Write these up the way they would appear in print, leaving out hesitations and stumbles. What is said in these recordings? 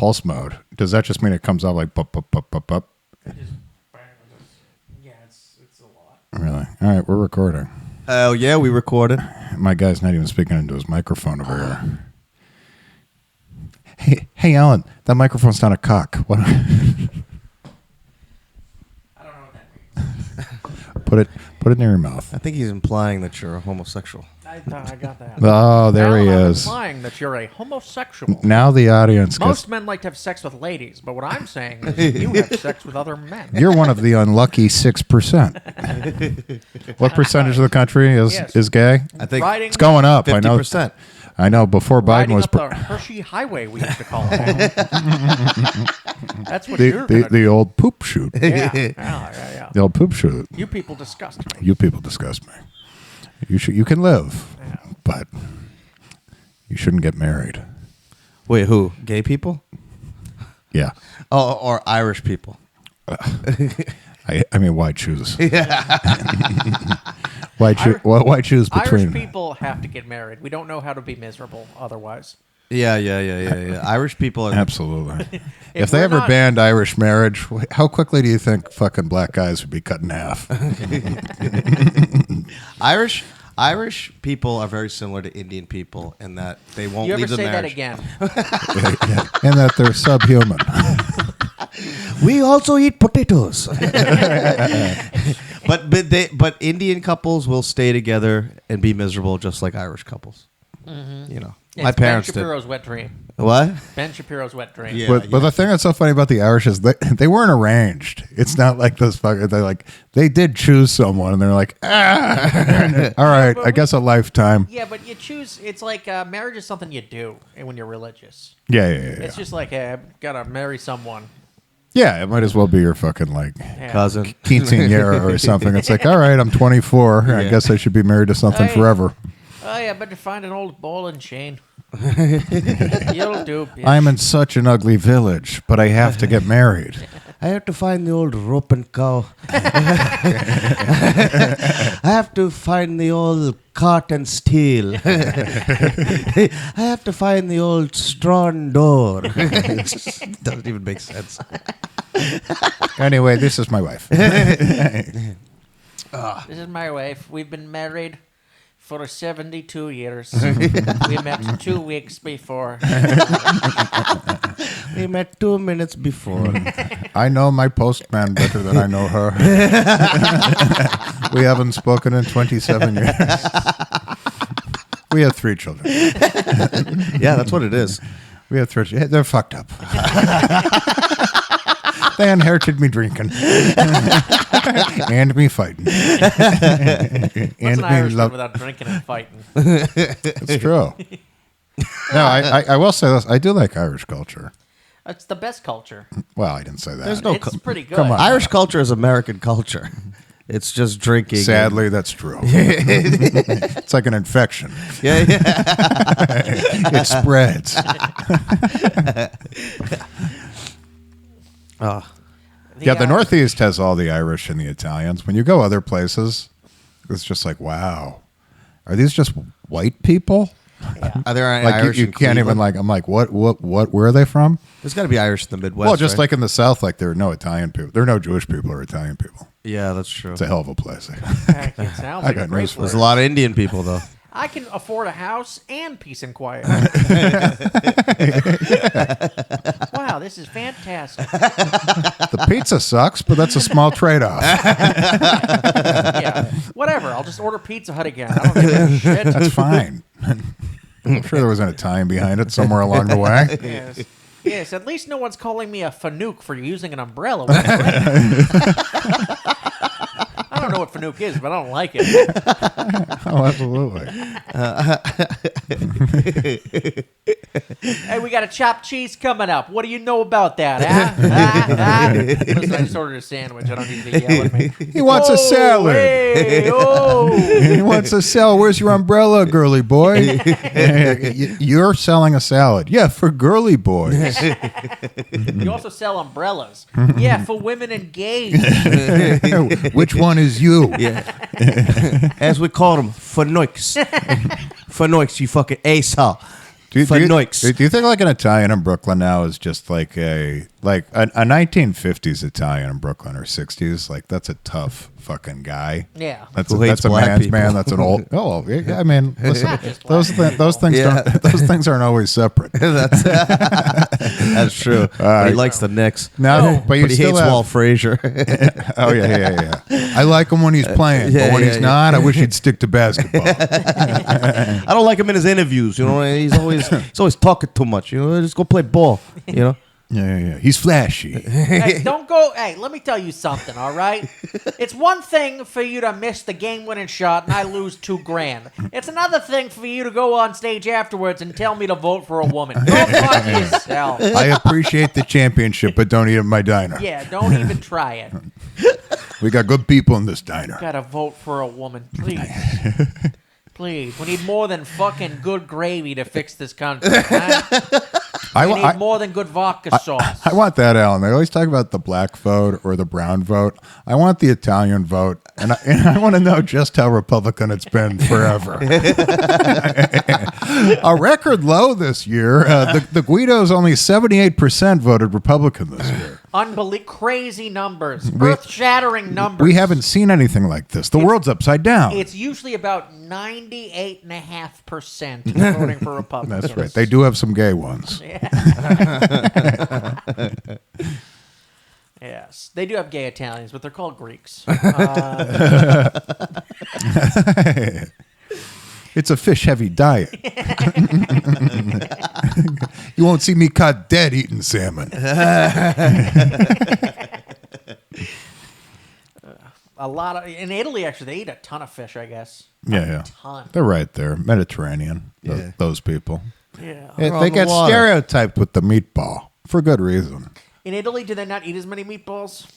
pulse mode? Does that just mean it comes out like bup, bup, bup, bup, bup? Yeah, it's a lot. Really? All right, we're recording. Oh, yeah, we recorded. My guy's not even speaking into his microphone over here. Hey, Alan, that microphone's not a cock. What? I don't know what that means. Put it near your mouth. I think he's implying that you're a homosexual. I got that. Oh, there he I'm is. implying that you're a homosexual. Now the audience Most gets... men like to have sex with ladies, but what I'm saying is you have sex with other men. You're one of the unlucky 6%. What percentage of the country is gay? I think Riding, It's going up. 50%. I know. Before Biden riding was up the Hershey Highway, we used to call it. That's what you're gonna the old poop shoot. do. Yeah. The old poop shoot. You people disgust me. You people disgust me. You can live, Yeah. but you shouldn't get married. Wait, who? Gay people? Yeah. Oh, or Irish people? I mean, why choose? Why choose between? Irish people have to get married. We don't know how to be miserable otherwise. Yeah. Irish people are... Absolutely. If we're they ever not- banned Irish marriage, how quickly do you think fucking black guys would be cut in half? Irish people are very similar to Indian people in that they won't You ever leave the say that marriage. again? And that they're subhuman. We also eat potatoes. but Indian couples will stay together and be miserable just like Irish couples. Mm-hmm. You know, It's my parents Ben did. Shapiro's wet dream. What? Ben Shapiro's wet dream. Yeah. But the thing that's so funny about the Irish is they weren't arranged. It's not like those fucking. They did choose someone, and they're like, all right, I guess a lifetime. Yeah, but you choose. It's like marriage is something you do when you're religious. Yeah. It's just like, hey, I've got to marry someone. Yeah, it might as well be your fucking Yeah. Cousin. quinceañera or something. It's like, all right, I'm 24. I Yeah. guess I should be married to something Hey. forever. Oh, yeah, I better find an old ball and chain. You'll do. Bitch. I'm in such an ugly village, but I have to get married. I have to find the old rope and cow. I have to find the old cart and steel. I have to find the old strong door. Doesn't even make sense. Anyway, this is my wife. This is my wife. We've been married for 72 years. We met 2 weeks before. We met 2 minutes before. I know my postman better than I know her. We haven't spoken in 27 years. We have 3 children. Yeah, that's what it is. We have 3 children. They're fucked up. They inherited me drinking. And me fighting. What's And an Irish man love. without drinking and fighting? It's true. No, I will say this. I do like Irish culture. It's the best culture. Well, I didn't say that. There's no It's pretty good. Come on. Irish culture is American culture. It's just drinking. Sadly, that's true. It's like an infection. Yeah. It spreads. The Northeast has all the Irish and the Italians. When you go other places, it's just like, wow. Are these just white people? Are there any Like Irish you in can't even Cleveland? I'm like, what, where are they from? There's got to be Irish in the Midwest. Well, just right? like in the South, like there are no Italian people. There are no Jewish people or Italian people. Yeah, that's true. It's a hell of a place. Heck, it sounds I like got a great news for place. There's a lot of Indian people, though. I can afford a house and peace and quiet. Wow, this is fantastic. The pizza sucks, but that's a small trade-off. Yeah, whatever. I'll just order Pizza Hut again. I don't give a shit. That's fine. I'm sure there was an Italian behind it somewhere along the way. Yes, at least no one's calling me a fanook for using an umbrella. When it's raining. I don't know what fanook is, but I don't like it. Oh, absolutely. Hey, we got a chopped cheese coming up. What do you know about that, huh? Listen, I just ordered a sandwich. I don't need to yell at me. He wants a salad. Hey, oh. He wants a salad. Where's your umbrella, girly boy? You're selling a salad. Yeah, for girly boys. You also sell umbrellas. Yeah, for women and gays. Which one is you? Yeah. As we call them, fanoiks. Fanoiks, you fucking asshole. Do you Fanoix. think like an Italian in Brooklyn now is just like a 1950s Italian in Brooklyn or 60s? Like that's a tough fucking guy. Yeah. That's Who a hates man's black people. man. That's an old. Oh yeah, I mean, listen, Not just those black those things Yeah. those things aren't always separate. That's true. But he likes the Knicks. No, but you he still hates have, Walt Frazier. Oh yeah. I like him when he's playing, Yeah, but when yeah, he's yeah. not, I wish he'd stick to basketball. I don't like him in his interviews. You know, he's always talking too much. You know, just go play ball. You know. Yeah. He's flashy. Hey, don't go. Hey, let me tell you something, all right? It's one thing for you to miss the game-winning shot and I lose $2,000. It's another thing for you to go on stage afterwards and tell me to vote for a woman. Go fuck yourself. I appreciate the championship, but don't eat at my diner. Yeah, don't even try it. We got good people in this diner. Gotta vote for a woman, please. Please. We need more than fucking good gravy to fix this country. Huh? We need more than good vodka sauce. I want that, Alan. They always talk about the black vote or the brown vote. I want the Italian vote, and I want to know just how Republican it's been forever. A record low this year. The Guidos only 78% voted Republican this year. Crazy numbers. Earth-shattering numbers. We haven't seen anything like this. The world's upside down. It's usually about 98.5% voting for Republicans. That's right. They do have some gay ones. Yes, they do have gay Italians, but they're called Greeks. It's a fish-heavy diet. You won't see me caught dead eating salmon. In Italy, actually, they eat a ton of fish, I guess. Yeah. A ton. They're right there. Mediterranean, Yeah. those people. Yeah. They on the get water. stereotyped with the meatball for good reason. In Italy, do they not eat as many meatballs?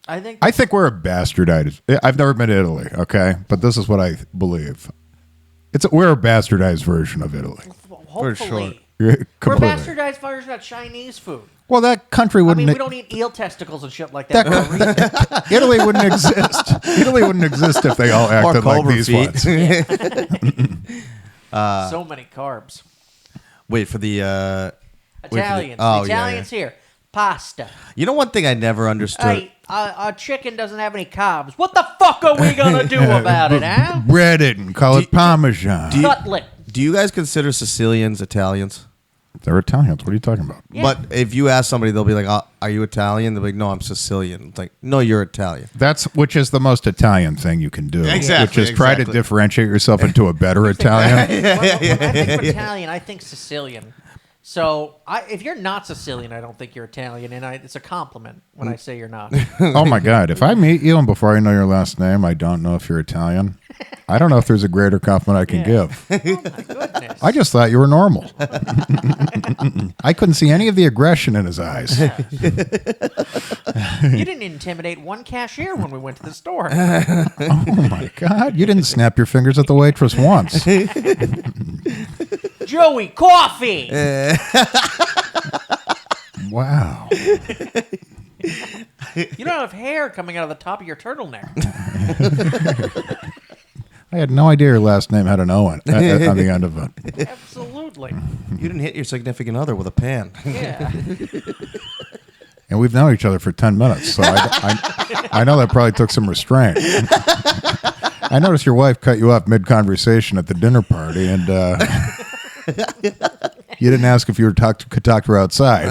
I think. I think we're a bastardized. I've never been to Italy, okay? But this is what I believe. We're a bastardized version of Italy. Hopefully. Completely. We're a bastardized version of Chinese food. Well, that country I wouldn't. mean, we don't eat eel testicles and shit like that. For a reason. Italy wouldn't exist. Italy wouldn't exist if they all acted like cobra these feet. ones. So many carbs. Wait for the Italians. Oh, The yeah, Italians here. Pasta. You know one thing I never understood. Hey, our chicken doesn't have any carbs. What the fuck are we gonna do about it, huh? Bread it and call it Parmesan. Cutlet. Do you guys consider Sicilians Italians? They're Italians. What are you talking about? Yeah. But if you ask somebody, they'll be like, "Are you Italian?" They'll be like, "No, I'm Sicilian." It's like, "No, you're Italian." Which is the most Italian thing you can do. Exactly, Which is try to exactly. differentiate yourself into a better Italian. When I think of Italian, I think Sicilian. So if you're not Sicilian, I don't think you're Italian, and it's a compliment when I say you're not. Oh my God! If I meet you and before I know your last name, I don't know if you're Italian. I don't know if there's a greater compliment I can give. Oh my goodness! I just thought you were normal. I couldn't see any of the aggression in his eyes. You didn't intimidate one cashier when we went to the store. Oh my God! You didn't snap your fingers at the waitress once. Joey, coffee. Wow. You don't have hair coming out of the top of your turtleneck. I had no idea your last name had an O on the end of it. Absolutely. You didn't hit your significant other with a pan. Yeah. And we've known each other for 10 minutes, so I know that probably took some restraint. I noticed your wife cut you off mid-conversation at the dinner party, and you didn't ask if you could talk to her outside.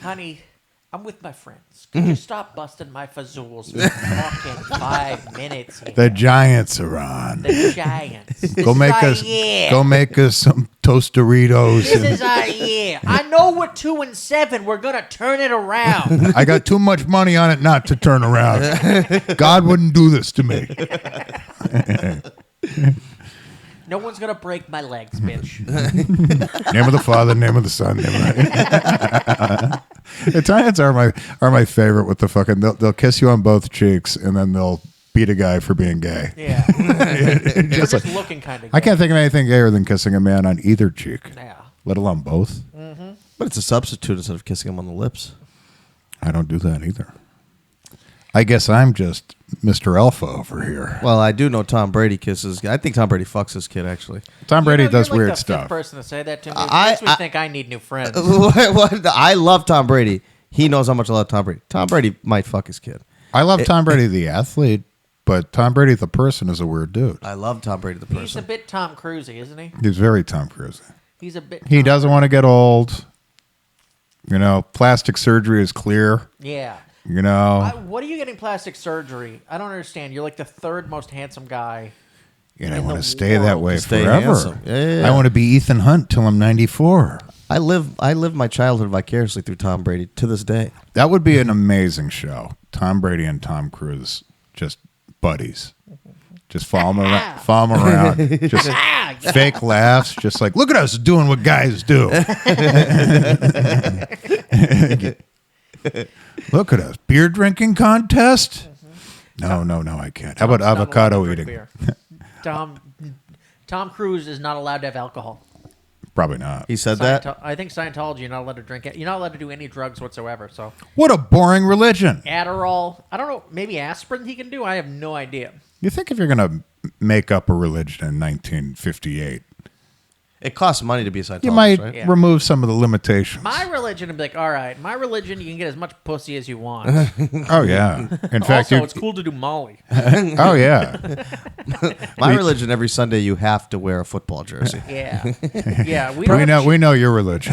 Honey, I'm with my friends. Can you stop busting my fazools for fucking 5 minutes here? The Giants are on. The Giants. Go make us some Toast-Doritos. This is our year. I know we're 2-7. We're gonna turn it around. I got too much money on it not to turn around. God wouldn't do this to me. No one's gonna break my legs, bitch. Name of the Father, name of the Son. Italians are my favorite with the fucking. They'll kiss you on both cheeks and then they'll beat a guy for being gay. Yeah. They're just looking kind of. I can't think of anything gayer than kissing a man on either cheek, Yeah. let alone both. Mm-hmm. But it's a substitute instead of kissing him on the lips. I don't do that either. I guess I'm just Mr. Alpha over here. Well, I do know Tom Brady kisses. I think Tom Brady fucks his kid, actually. Tom Brady does you're like weird the stuff. Fifth person to say that to me. It I- makes me think I need new friends. I love Tom Brady. He knows how much I love Tom Brady. Tom Brady might fuck his kid. I love Tom Brady the athlete, but Tom Brady the person is a weird dude. I love Tom Brady the He's a person. bit Tom Cruise-y, isn't he? He's very Tom Cruise. He's a bit. He Tom doesn't want to get old. You know, plastic surgery is clear. Yeah. You know, What are you getting plastic surgery? I don't understand. You're like the third most handsome guy. and I in want the to stay that world. way Stay forever. handsome. Yeah. I want to be Ethan Hunt till I'm 94. I live my childhood vicariously through Tom Brady to this day. That would be an amazing show. Tom Brady and Tom Cruise, just buddies. Just follow him around. Just fake laughs. Just like, look at us doing what guys do. Look at us. Beer drinking contest? No, I can't. How about Tom's not allowed to avocado drink eating? beer. Tom Cruise is not allowed to have alcohol. Probably not. He said that. I think Scientology, you're not allowed to drink it. You're not allowed to do any drugs whatsoever. So What a boring religion. Adderall, I don't know, maybe aspirin he can do. I have no idea. You think if you're going to make up a religion in 1958, It costs money to be a Scientologist, you might right? Yeah. remove some of the limitations. My religion would be like, all right, my religion, you can get as much pussy as you want. Oh, yeah. In fact, Also, it's cool to do Molly. oh, yeah. My religion, every Sunday you have to wear a football jersey, Yeah. Yeah. We don't, We know your religion.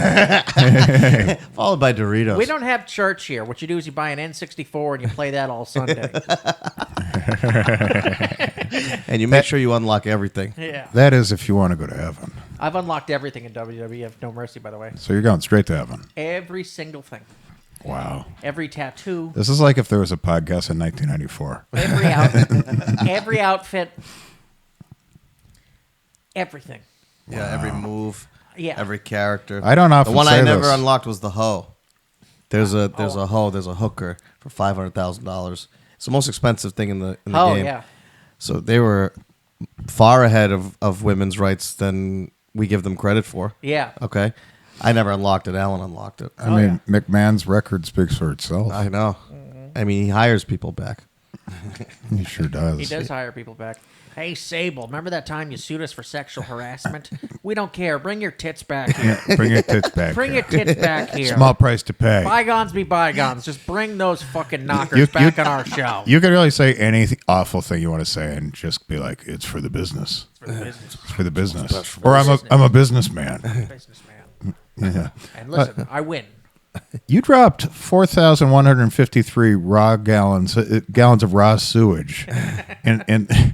followed by Doritos. we don't have church here. What you do is you buy an N64 and you play that all Sunday. And you make sure you unlock everything. Yeah. That is if you want to go to heaven. I've unlocked everything in WWF No Mercy, by the way. So you're going straight to heaven. Every single thing. Wow. Every tattoo. This is like if there was a podcast in 1994. Every outfit. Everything. Yeah, every move, Yeah. every character. I don't often The one say I never this. unlocked was the hoe. There's a hooker for $500,000. It's the most expensive thing in the Oh, game. yeah. So they were far ahead of women's rights than we give them credit for. Yeah. Okay, I never unlocked it. Alan unlocked it. I mean, McMahon's record speaks for itself. I know. I mean, he hires people back. He sure does. He does hire people back. Hey, Sable, remember that time you sued us for sexual harassment? We don't care. Bring your tits back here. Bring your tits back. Bring here. your tits back here. Small price to pay. Bygones be bygones. Just bring those fucking knockers back on our show. You can really say any awful thing you want to say and just be like, it's for the business. It's for the business. Or I'm a businessman. Businessman. Yeah. And listen, I win. You dropped 4,153 raw gallons of raw sewage in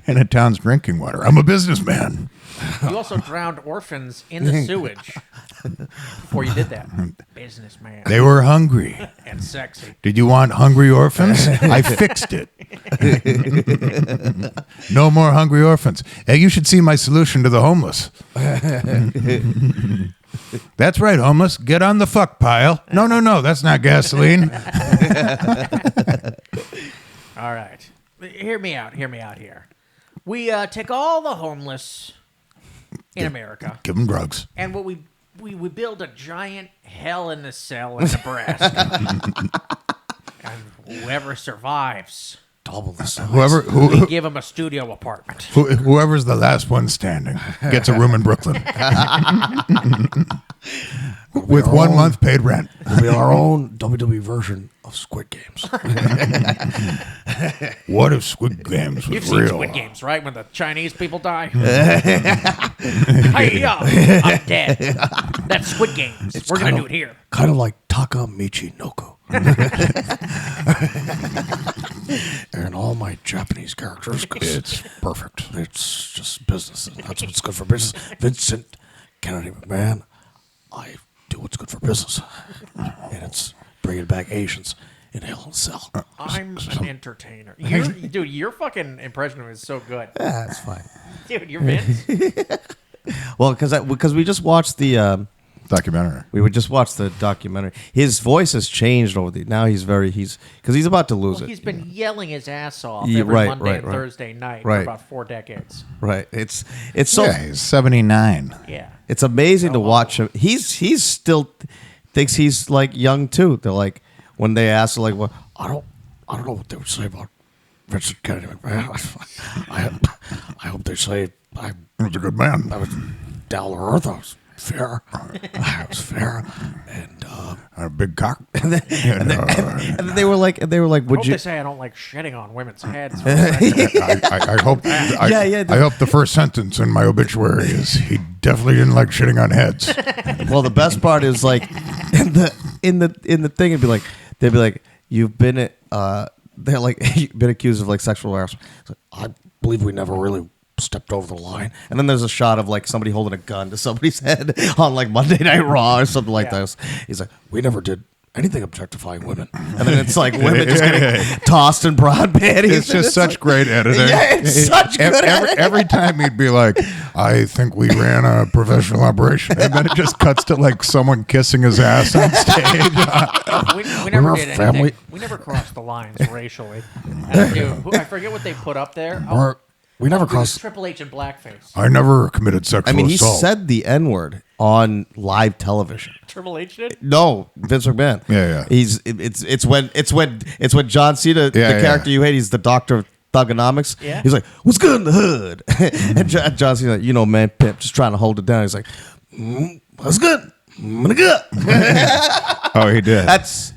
a town's drinking water. I'm a businessman. You also drowned orphans in the sewage before you did that. Businessman. They were hungry. And sexy. Did you want hungry orphans? I fixed it. No more hungry orphans. Hey, you should see my solution to the homeless. That's right, homeless. Get on the fuck pile. No, that's not gasoline. All right. Hear me out here. We take all the homeless in America, Give them drugs. and what we build a giant hell in a cell in Nebraska. And whoever survives, Double the size. we give them a studio apartment. Whoever's the last one standing gets a room in Brooklyn. With 1 month paid rent. It'll be our own WWE version of Squid Games. What if Squid Games was You've seen real? Squid Games, right? When the Chinese people die. Hi-ya, I'm dead. That's Squid Games. We're gonna do it here. Kind of like Taka Michi Noko. And all my Japanese characters. 'Cause It's perfect. it's just business. And that's what's good for business. Vincent Kennedy McMahon, I do what's good for business. And it's bringing back Asians in Hell in a Cell. I'm an entertainer. Dude, your fucking impression of it is so good. Yeah, that's fine. Dude, you're Vince. Well, because we just watched the Documentary. we would just watch the documentary. His voice has changed over the. Now he's because he's about to lose Well, it. he's been yelling his ass off Yeah, every right, Monday right, and right. Thursday night Right. for about 4 decades. Right. It's so Yeah, he's 79. Yeah. it's amazing to Oh, watch him. He's still thinks he's like young too. They're like when they ask like, well, I I don't know what they would say about Vincent Kennedy McMahon. I hope they say He was a good man. I was down to earth. I was fair. I was fair, and A big cock. And then they were like, I would hope you? they say I don't like shitting on women's heads. I hope. I hope the first sentence in my obituary is he definitely didn't like shitting on heads. Well, the best part is like in the thing, they'd be like, you've been they're like you've been accused of like sexual harassment. It's like, I believe we never really stepped over the line. and then there's a shot of like somebody holding a gun to somebody's head on like Monday Night Raw or something like Yeah. this. He's like, We never did anything objectifying women. and then it's like women just getting tossed in broad panties. It's just such great editing. Yeah, it's such good editing. Every time he'd be like, I think we ran a professional operation. And then it just cuts to like someone kissing his ass on stage. we never We're a did family. anything. We never crossed the lines racially. I forget what they put up there. We never it was crossed. Triple H in blackface. I never committed sexual I mean, he assault. said the N-word on live television. Triple H did. No, Vince McMahon. Yeah. It's when John Cena, the Yeah. character you hate, he's the doctor of thugonomics. Yeah. He's like, "What's good in the hood?" And John Cena, like, man, pimp, just trying to hold it down. He's like, "What's good? Good." Oh, he did.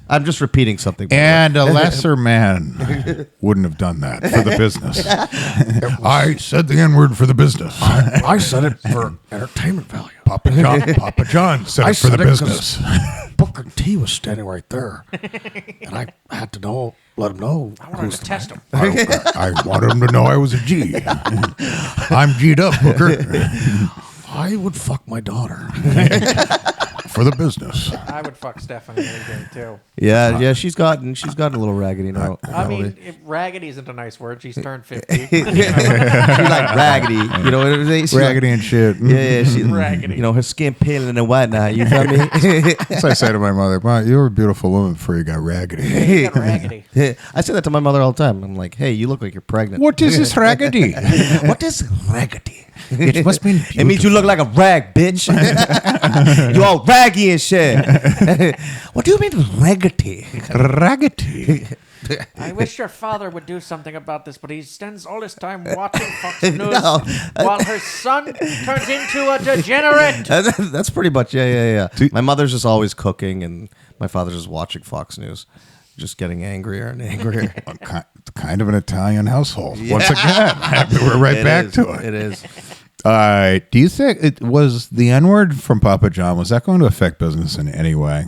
I'm just repeating something. And a lesser man wouldn't have done that for the business. I said the N-word for the business. I said it for entertainment value. Papa John said I it for the said it 'cause business. Booker T was standing right there, and I had to let him know. I wanted to test him. I wanted him to know I was a G. I'm G'd up, Booker, I would fuck my daughter. for the business. I would fuck Stephanie any day too. yeah, she's gotten a little raggedy now. I mean, raggedy isn't a nice word. She's turned 50. she's like raggedy. You know what I'm saying? She's Raggedy and shit. Like, yeah, she's Raggedy. You know, her skin paling and whatnot. You feel me? That's what I say to my mother. Mom, you were a beautiful woman before you got raggedy. You got raggedy. I say that to my mother all the time. I'm like, hey, you look like you're pregnant. What is this raggedy? What is raggedy? It must mean It means you look like a rag, bitch. You all raggy and shit. What do you mean raggedy? raggedy. I wish your father would do something about this, but he spends all his time watching Fox News No. while her son turns into a degenerate. That's pretty much, yeah. See- My mother's just always cooking, and my father's just watching Fox News, just getting angrier and angrier. Kind of an Italian household. Once again, we're right back to it. It is. Do you think it was the N-word from Papa John? Was that going to affect business in any way?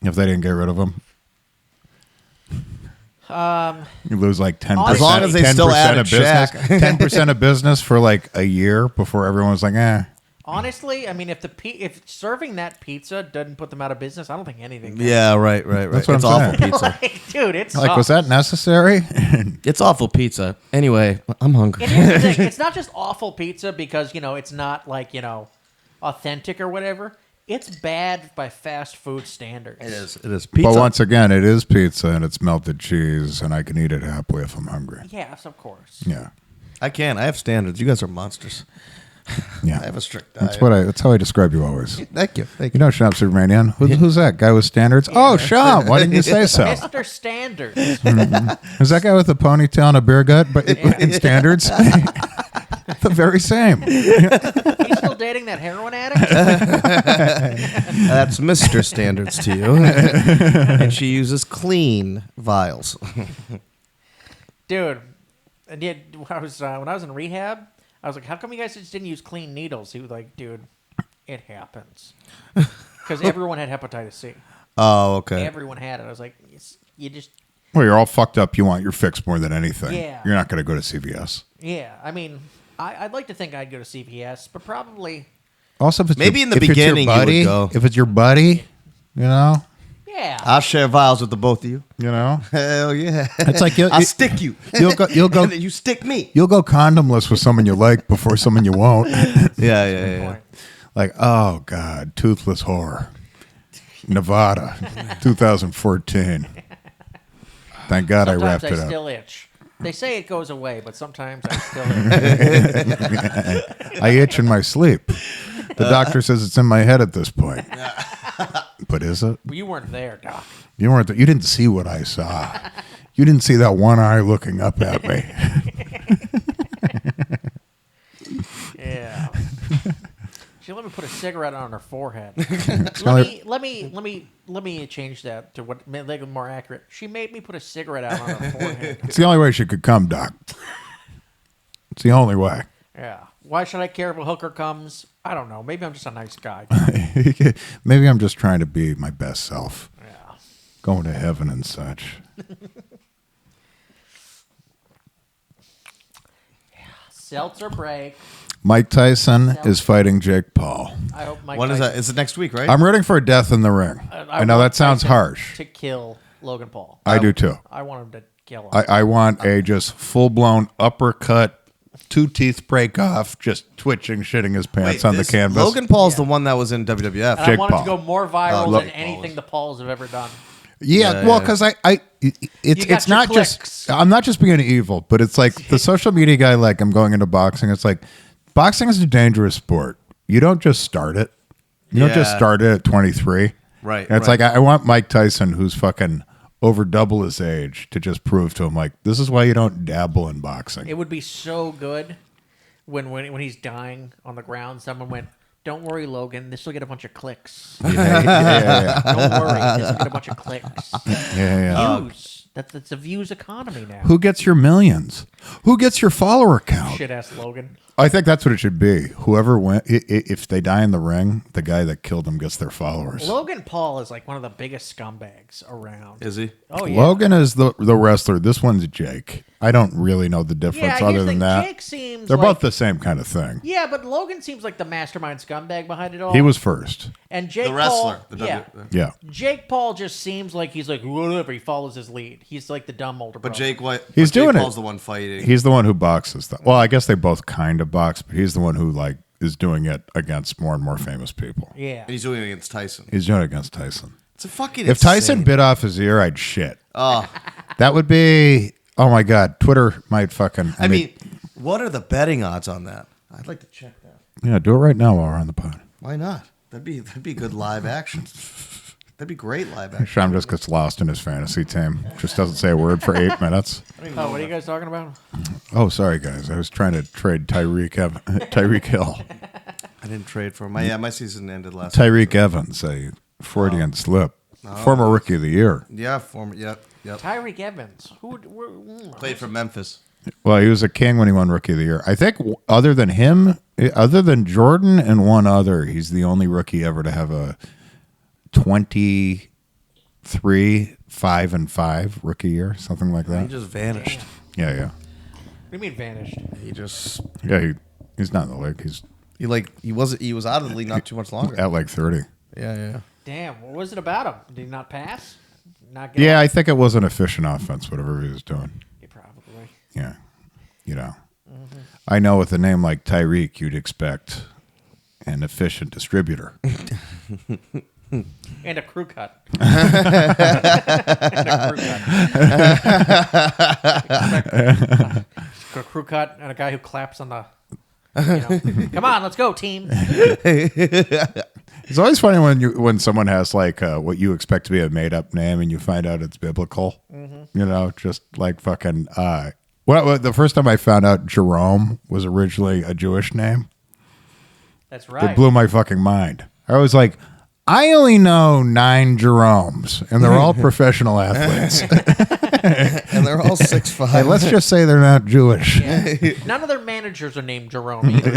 If they didn't get rid of him? You lose like 10%. As long as they still 10% added of business. Shaq. 10% of business for like a year before everyone was like, eh. Honestly, I mean, if serving that pizza doesn't put them out of business, I don't think anything. Can. Yeah, right. That's what It's I'm awful saying. pizza. Like, dude, it's Like, was that necessary? It's awful pizza. Anyway, I'm hungry. And here's the thing: it's not just awful pizza because it's not like authentic or whatever. It's bad by fast food standards. It is pizza. But once again, it is pizza and it's melted cheese, and I can eat it happily if I'm hungry. Yes, of course. Yeah. I can. I have standards. You guys are monsters. Yeah. I have a strict diet. That's how I describe you always. Thank you. You know Sham Supermanian? Who's that guy with standards? Oh, Sham. Why didn't you say so? Mr. Standards. Is that guy with a ponytail and a beer gut, but in standards? The very same. You still dating that heroin addict? That's Mr. Standards to you. And she uses clean vials. Dude, and yet when I was in rehab, I was like, how come you guys just didn't use clean needles? He was like, dude, it happens. Because everyone had hepatitis C. Oh, okay. Everyone had it. I was like, you just... Well, you're all fucked up. You want your fix more than anything. Yeah. You're not going to go to CVS. Yeah, I mean, I'd like to think I'd go to CVS, but probably... Also, if it's Maybe in the if it's your beginning you would buddy, go. if it's your buddy, Yeah. I'll share vials with the both of you. Hell yeah. It's like I'll stick you. You'll go. And then you stick me. You'll go condomless with someone you like before someone you won't. Yeah. Like, oh God, toothless whore, Nevada, 2014. Thank God I wrapped Sometimes it I up. still itch. They say it goes away, but sometimes I still itch. I itch in my sleep. The doctor says it's in my head at this point. but is it? Well, you weren't there, Doc. You weren't. You didn't see what I saw. You didn't see that one eye looking up at me. Yeah. She let me put a cigarette on her forehead. only- let me change that to what make it more accurate. She made me put a cigarette out on her forehead. It's the only way she could come, Doc. It's the only way. Yeah. Why should I care if a hooker comes? I don't know. Maybe I'm just a nice guy. Maybe I'm just trying to be my best self. Yeah. Going to heaven and such. Seltzer break. Mike Tyson is fighting Jake Paul. I hope Mike When is Tyson- that? Is it next week, right? I'm rooting for a death in the ring. I know want that sounds Tyson harsh. to kill Logan Paul. I do too. I want him to kill him. I want a just full-blown uppercut, 2 teeth break off, just twitching, shitting his pants on the canvas. Logan Paul's the one that was in WWF. and Jake I want him to Paul. go more viral Logan than anything the Pauls have ever done. Yeah, well, because it's your not clicks. just I'm not just being evil, but it's like the social media guy. Like I'm going into boxing. It's like boxing is a dangerous sport. You don't just start it. You don't just Yeah. start it at 23. Right, And it's right. like I want Mike Tyson, who's fucking over double his age, to just prove to him like this is why you don't dabble in boxing. It would be so good when he's dying on the ground. Someone went, "Don't worry, Logan. This will get a bunch of clicks. yeah. Don't worry. This will get a bunch of clicks. Yeah. Views. That's a views economy now." Who gets your millions? Who gets your follower count? Shit ass Logan. I think that's what it should be. Whoever went, if they die in the ring, the guy that killed them gets their followers. Logan Paul is like one of the biggest scumbags around. Is he? Oh yeah. Logan is the wrestler. This one's Jake. I don't really know the difference Yeah, other here's the than thing. that. Jake seems They're like, both the same kind of thing. Yeah, but Logan seems like the mastermind scumbag behind it all. He was first. and Jake The wrestler. Paul, The yeah. Yeah. Jake Paul just seems like he's like whatever. He follows his lead. He's like the dumb older But brother. Jake, what? He's but Jake doing it. Paul's the one fighting. He's the one who boxes them. Well, I guess they both kind of box, but he's the one who like is doing it against more and more famous people. Yeah. and he's doing it against Tyson. He's doing it against Tyson. It's a fucking. If Tyson insane. bit off his ear, I'd shit. Oh, That would be. Oh my God, Twitter might fucking. I mean, what are the betting odds on that? I'd like to check that. yeah, do it right now while we're on the pod. Why not? That'd be good live action. That'd be great live action. Sean just gets lost in his fantasy team. Just doesn't say a word for 8 minutes. Oh, what are you guys talking about? Oh, sorry guys. I was trying to trade Tyreek Hill. I didn't trade for him. My season ended last. Tyreek Evans, a Freudian slip. Former rookie of the year. Yeah, former. Yep. Tyreek Evans. Played for Memphis. Well, he was a king when he won rookie of the year. I think other than him, other than Jordan and one other, he's the only rookie ever to have a 23 5-5 rookie year, something like He that. just vanished. Yeah. What do you mean vanished? He just. Yeah, he's not in the league. He's He was out of the league not too much longer. at like 30. Yeah. Damn, what was it about him? Did he not pass? Not get Yeah, I think it was an efficient offense, whatever he was doing. Yeah, probably. Yeah. You know. I know with a name like Tyreek, you'd expect an efficient distributor. And a crew cut. And a crew cut and a guy who claps on the. Come on, let's go, team. It's always funny when someone has like what you expect to be a made up name and you find out it's biblical. You know, just like fucking. Well, the first time I found out Jerome was originally a Jewish name, That's right. it blew my fucking mind. I was like, I only know 9 Jeromes, and they're all professional athletes. And they're all 6'5". Hey, let's just say they're not Jewish. Yeah. None of their managers are named Jerome either.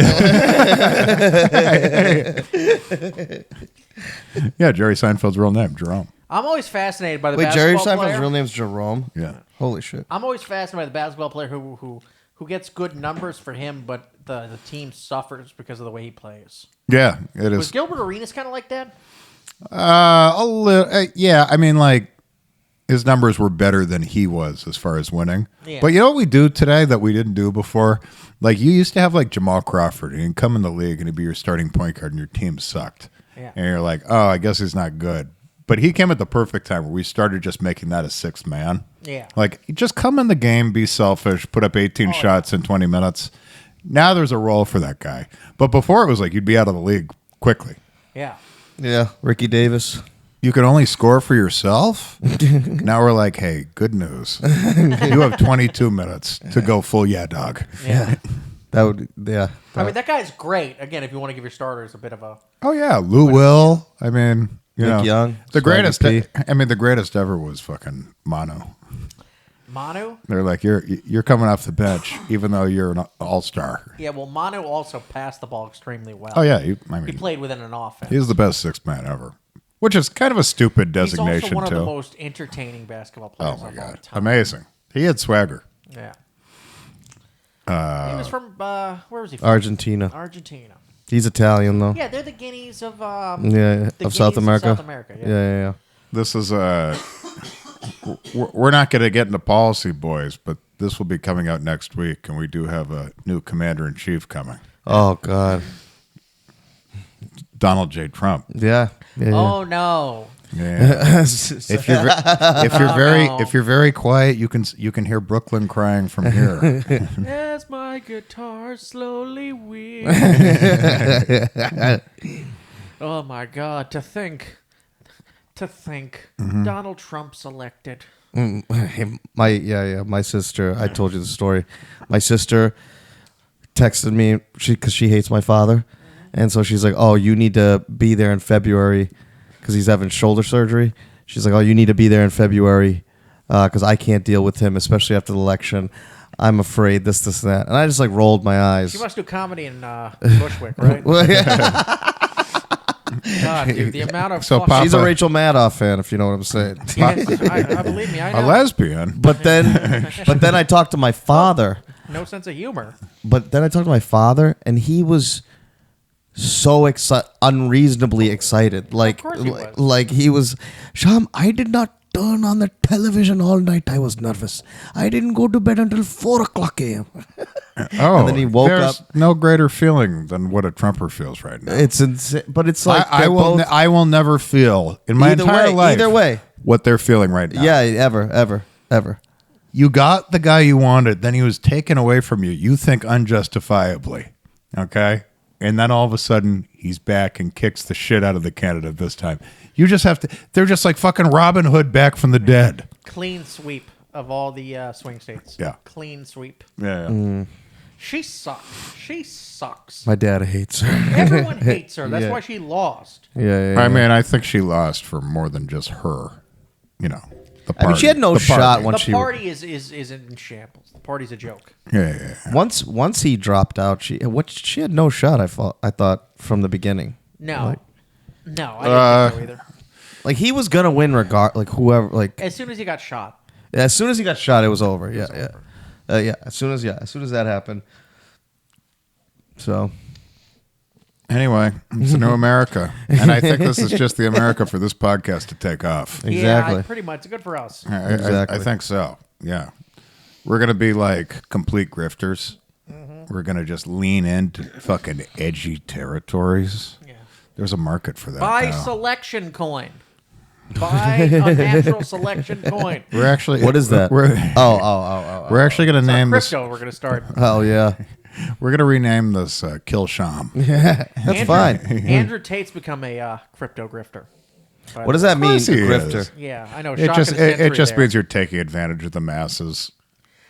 Yeah, Jerry Seinfeld's real name, Jerome. I'm always fascinated by the Wait, Jerry basketball Seinfeld's player. real name's Jerome. Yeah. Holy shit. I'm always fascinated by the basketball player who gets good numbers for him, but the team suffers because of the way he plays. Yeah, it Was is. Gilbert Arenas kind of like that? A little, yeah, I mean, like, his numbers were better than he was as far as winning. Yeah. But you know what we do today that we didn't do before? Like, you used to have, like, Jamal Crawford, and he'd come in the league, and he'd be your starting point guard, and your team sucked. Yeah. And you're like, oh, I guess he's not good. But he came at the perfect time where we started just making that a 6th man. Yeah. Like, just come in the game, be selfish, put up 18 shots in 20 minutes. Now there's a role for that guy. But before it was like you'd be out of the league quickly. Yeah. Yeah, Ricky Davis. You can only score for yourself? Now we're like, hey, good news. You have 22 minutes to go full dog. Yeah. That would, yeah. I mean, that guy's great. Again, if you want to give your starters a bit of a... Oh, yeah. Lou Will. I mean, you know. Young, The greatest. Swaggy P. I mean, the greatest ever was fucking Mono. Manu? They're like, you're coming off the bench, even though you're an all-star. Yeah, well, Manu also passed the ball extremely well. Oh, yeah. He He played within an offense. he's the best sixth man ever. Which is kind of a stupid He's designation, also one too. of the most entertaining basketball players Oh, my of all God. time. Amazing. He had swagger. Yeah. He was from, where was he from? Argentina. Argentina. He's Italian though. Yeah, they're the guineas of, Yeah, the of South Guineas America. South America, yeah. Yeah. This is we're not going to get into policy, boys, but this will be coming out next week, and we do have a new commander-in-chief coming. Oh God. Donald J. Trump. Yeah. Oh, no. Yeah. If you're very quiet, you can hear Brooklyn crying from here. As my guitar slowly weeps. Oh, my God. To think. Donald Trump's elected. My sister. I told you the story. My sister texted me because she hates my father, and so she's like, "Oh, you need to be there in February because he's having shoulder surgery." She's like, "Oh, you need to be there in February because I can't deal with him, especially after the election. I'm afraid this, and that." And I just like rolled my eyes. She must do comedy in Bushwick, right? Well, yeah. God, dude, the amount of So fucking- Papa- She's a Rachel Maddow fan, if you know what I'm saying. Yes, I believe me, I A know. lesbian. But then I talked to my father. No sense of humor. But then I talked to my father, and he was so unreasonably excited. Like, course he was. like he was, Sham, I did not turn on the television all night. I was nervous. I didn't go to bed until 4 o'clock a.m. Oh, And then he woke there's up- no greater feeling than what a Trumper feels right now. It's insane. But it's like, I they're will. both- I will never feel in my Either entire way, life. either way. what they're feeling right now. yeah, ever. You got the guy you wanted, then he was taken away from you. You think unjustifiably, okay? And then all of a sudden, he's back and kicks the shit out of the candidate this time. You just have to. They're just like fucking Robin Hood back from the dead. Clean sweep of all the swing states. Yeah. Clean sweep. Yeah. She sucks. My dad hates her. Everyone hates her. That's Yeah. why she lost. yeah. I mean, I think she lost for more than just her. You know, the party. I mean, she had no The party. shot once The she. party is in shambles. The party's a joke. Yeah. Once he dropped out, she had no shot. I thought from the beginning. No. No, I didn't think so either. Like he was gonna win like whoever like As soon as he got shot. as soon as he got shot, it was over. Yeah. As soon as that happened. So Anyway, it's a new America, and I think this is just the America for this podcast to take off. Exactly. Yeah, pretty much. It's good for us. Exactly. I think so. Yeah, we're gonna be like complete grifters. We're gonna just lean into fucking edgy territories. Yeah. There's a market for that. Buy now. selection coin. Buy a natural selection coin. We're actually. what is that? We're, Oh. we're actually gonna name this. Crypto we're going to start. Oh yeah. We're gonna rename this Kill Sham. That's fine. Andrew Tate's become a crypto grifter. What does that mean? course he Grifter. is. Yeah, I know. It shock just and century it just there. means you're taking advantage of the masses.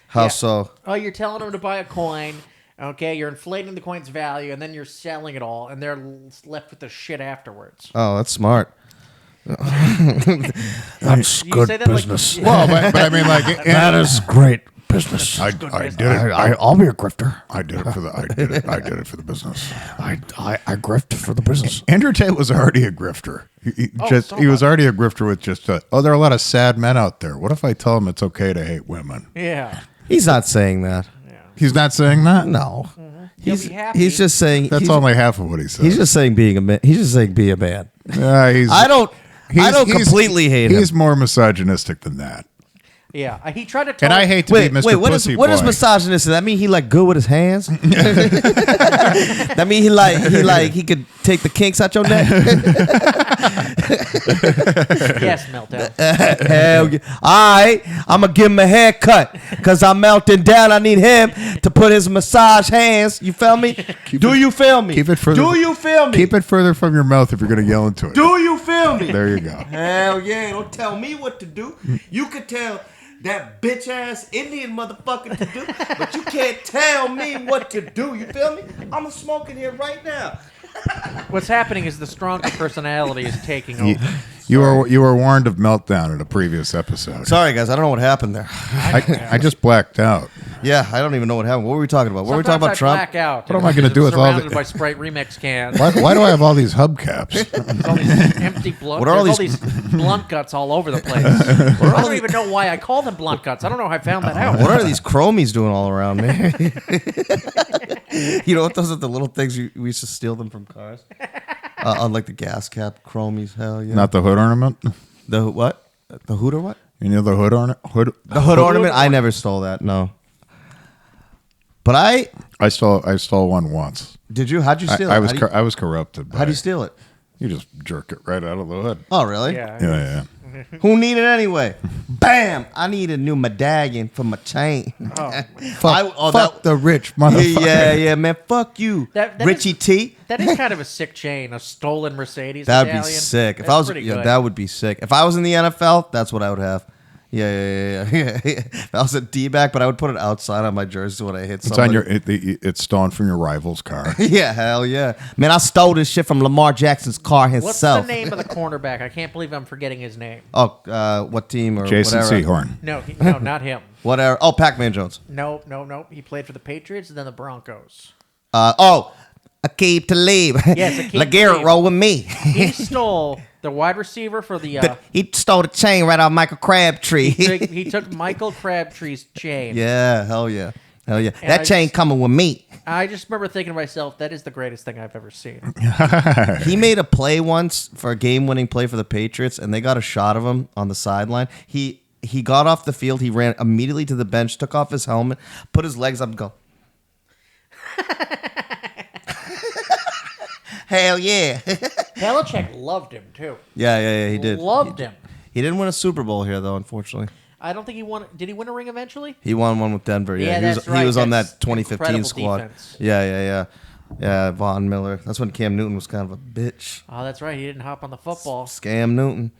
How Yeah. so? Oh, you're telling them to buy a coin. Okay, you're inflating the coin's value, and then you're selling it all, and they're left with the shit afterwards. Oh, that's smart. That's You good say that like- business. Well, but I mean, like, That is great business. I did it. I'll be a grifter. I did it for the. I did it for the business. I grift for the business. Andrew Tate was already a grifter. So He was much. already a grifter with just. There are a lot of sad men out there. What if I tell him it's okay to hate women? Yeah. He's not saying that. He's not saying that. No. He'll He's be happy. he's just saying That's he's, only half of what he said. he's just saying being a man. He's just saying be a man. He's, I don't he's- completely hate him. He's more misogynistic than that. Yeah. He tried to talk. And I hate to Wait, be Mr. wait, what is Pussy what is Boy. misogynist? Does that mean he like good with his hands? That mean he could take the kinks out your neck? Yes, Meltdown. Hell yeah. All right, I'm going to give him a haircut because I'm melting down. I need him to put his massage hands. You feel me? You feel me? Keep it further. Do you feel me? Keep it further from your mouth if you're going to yell into it. Do you feel me? There you go. Hell yeah. Don't tell me what to do. You can tell that bitch ass Indian motherfucker to do, but you can't tell me what to do. You feel me? I'm smoking here right now. What's happening is the stronger personality is taking over. You were warned of Meltdown in a previous episode. Sorry, guys. I don't know what happened there. I just blacked out. Yeah, I don't even know what happened. What were we talking about? Were we talking about Trump? Black out. What am I going to do with all Surrounded the... by Sprite remix cans. Why do I have all these hubcaps? There's all these empty blunt. What are all all these blunt guts all over the place. I don't even know why I call them blunt guts. I don't know how I found that out. What are these chromies doing all around me? You know what? Those are the little things we used to steal them from cars. On like the gas cap, chromies. Hell yeah. Not the hood ornament? The what? The hood or what? You know the hood ornament? The hood ornament? I never stole that. No. But I stole one once. Did you? How'd you steal I it? I was corrupted. How'd you steal it? You just jerk it right out of the hood. Oh, really? Yeah. Yeah. Who needed it anyway? Bam! I need a new medallion for my chain. Fuck the rich motherfucker. Yeah, man. Fuck you, That Richie T. That is kind of a sick chain, a stolen Mercedes. That'd be medallion. sick. If That's I was, pretty yeah, good. that would be sick. If I was in the NFL, that's what I would have. Yeah. If I was a D-back, but I would put it outside on my jersey when I hit It's somebody. on it's stolen from your rival's car. Yeah, hell yeah. Man, I stole this shit from Lamar Jackson's car What's himself. the name of the cornerback? I can't believe I'm forgetting his name. Oh, what team or Jason whatever? Sehorn. No, not him. Whatever. Oh, Pac-Man Jones. No. He played for the Patriots and then the Broncos. Aqib Talib. Yes, Aqib LeGarrette Talib. roll with me. He stole the wide receiver for the. He stole the chain right out of Michael Crabtree. he took Michael Crabtree's chain. Yeah, hell yeah. And That chain coming with me. I just remember thinking to myself, that is the greatest thing I've ever seen. He made a play once for a game-winning play for the Patriots, and they got a shot of him on the sideline. He got off the field. He ran immediately to the bench, took off his helmet, put his legs up, and go. Hell yeah. Belichick loved him, too. Yeah, he did. Loved him. He didn't win a Super Bowl here, though, unfortunately. I don't think he won. Did he win a ring eventually? He won one with Denver. Yeah, he was, that's right. He was on That's that 2015 incredible squad. defense. Yeah, Von Miller. That's when Cam Newton was kind of a bitch. Oh, that's right. He didn't hop on the football. Scam Newton.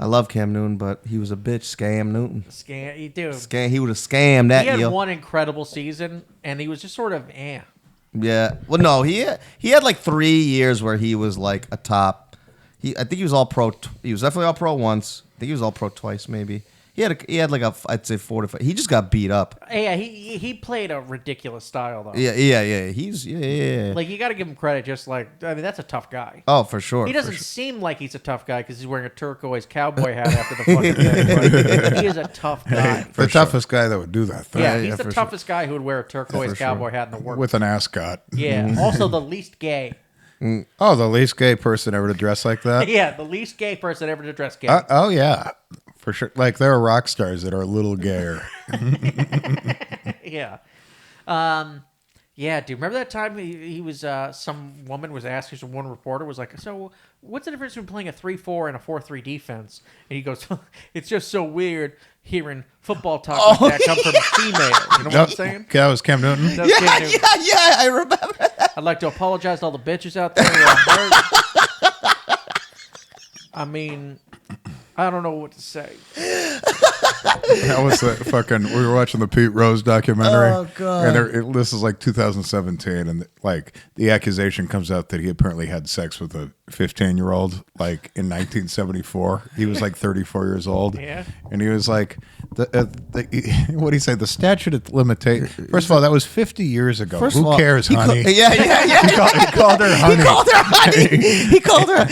I love Cam Newton, but he was a bitch. Scam Newton. He would have scammed that. He had yo. one incredible season, and he was just sort of Yeah. Well, no, he had like 3 years where he was like a top. I think he was all pro. He was definitely all pro once. I think he was all pro twice, maybe. He had like I'd say 4 to 5. He just got beat up. Yeah, he played a ridiculous style though. Yeah. He's yeah. Like you got to give him credit. Just like I mean, that's a tough guy. Oh, for sure. He doesn't seem like he's a tough guy because he's wearing a turquoise cowboy hat after the fucking thing. But he is a tough guy. The toughest guy that would do that thing. Yeah, he's the toughest guy who would wear a turquoise cowboy hat in the world. With an ascot. Yeah. Also the least gay. Oh, the least gay person ever to dress like that? Yeah, the least gay person ever to dress gay. Oh, yeah. For sure. Like, there are rock stars that are a little gayer. Yeah. Yeah, dude. Remember that time he was some woman was asking, some one reporter was like, so what's the difference between playing a 3-4 and a 4-3 defense? And he goes, it's just so weird hearing football talk like that come from a female. You know what I'm saying? That was Cam Newton? That was Cam Newton. Yeah, I remember that. I'd like to apologize to all the bitches out there who are hurt. I mean, I don't know what to say. That was the fucking. We were watching the Pete Rose documentary. Oh, God. And this is like 2017, and like the accusation comes out that he apparently had sex with a 15-year-old, like in 1974. He was like 34 years old. Yeah. And he was like, what do you say? The statute of limitations. First of all, that was 50 years ago. First of Who all, cares, he honey? Yeah. He called her honey. He called her.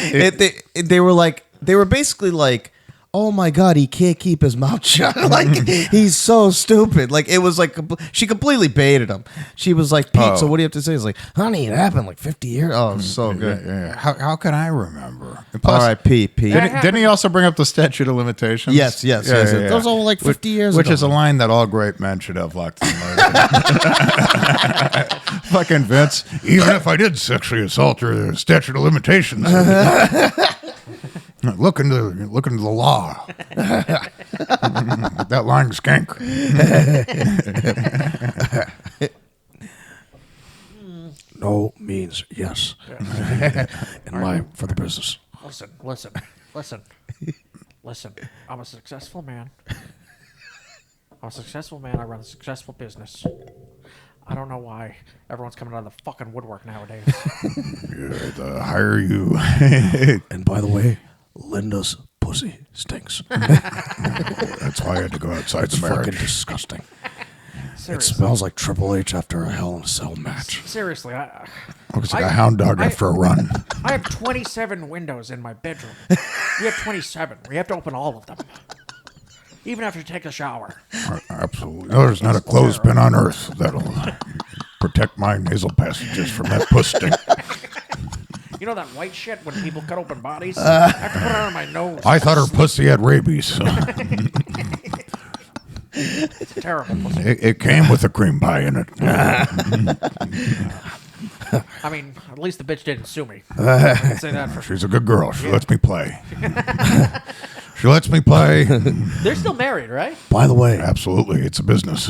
They were basically like, oh my God, he can't keep his mouth shut. Like, he's so stupid. Like, it was like, she completely baited him. She was like, Pete, so what do you have to say? He's like, honey, it happened like 50 years. Oh, it was so good. Yeah. How can I remember? All right, Pete. Didn't he also bring up the statute of limitations? Yes. Those are all like 50 years ago. Which is a line that all great men should have locked in their Fucking Vince. Even if I did sexually assault her, the statute of limitations. Look into the law. That lying skank. No means yes. For the business. Listen. I'm a successful man. I run a successful business. I don't know why everyone's coming out of the fucking woodwork nowadays. The higher you. And by the way, Linda's pussy stinks. That's why I had to go outside It's the marriage. fucking disgusting. It Seriously. smells like Triple H after a Hell in a Cell match. Seriously, Looks like a hound dog after a run. I have 27 windows in my bedroom. You have 27. We have to open all of them. Even after you take a shower. Absolutely. No, there's not a clothespin on earth that'll protect my nasal passages from that puss stink. You know that white shit when people cut open bodies? I have to put it on my nose. I thought her pussy had rabies. It's terrible. Pussy. It came with a cream pie in it. I mean, at least the bitch didn't sue me. I can say that for sure. She's a good girl. She lets me play. She lets me play. They're still married, right? By the way, Absolutely. It's a business.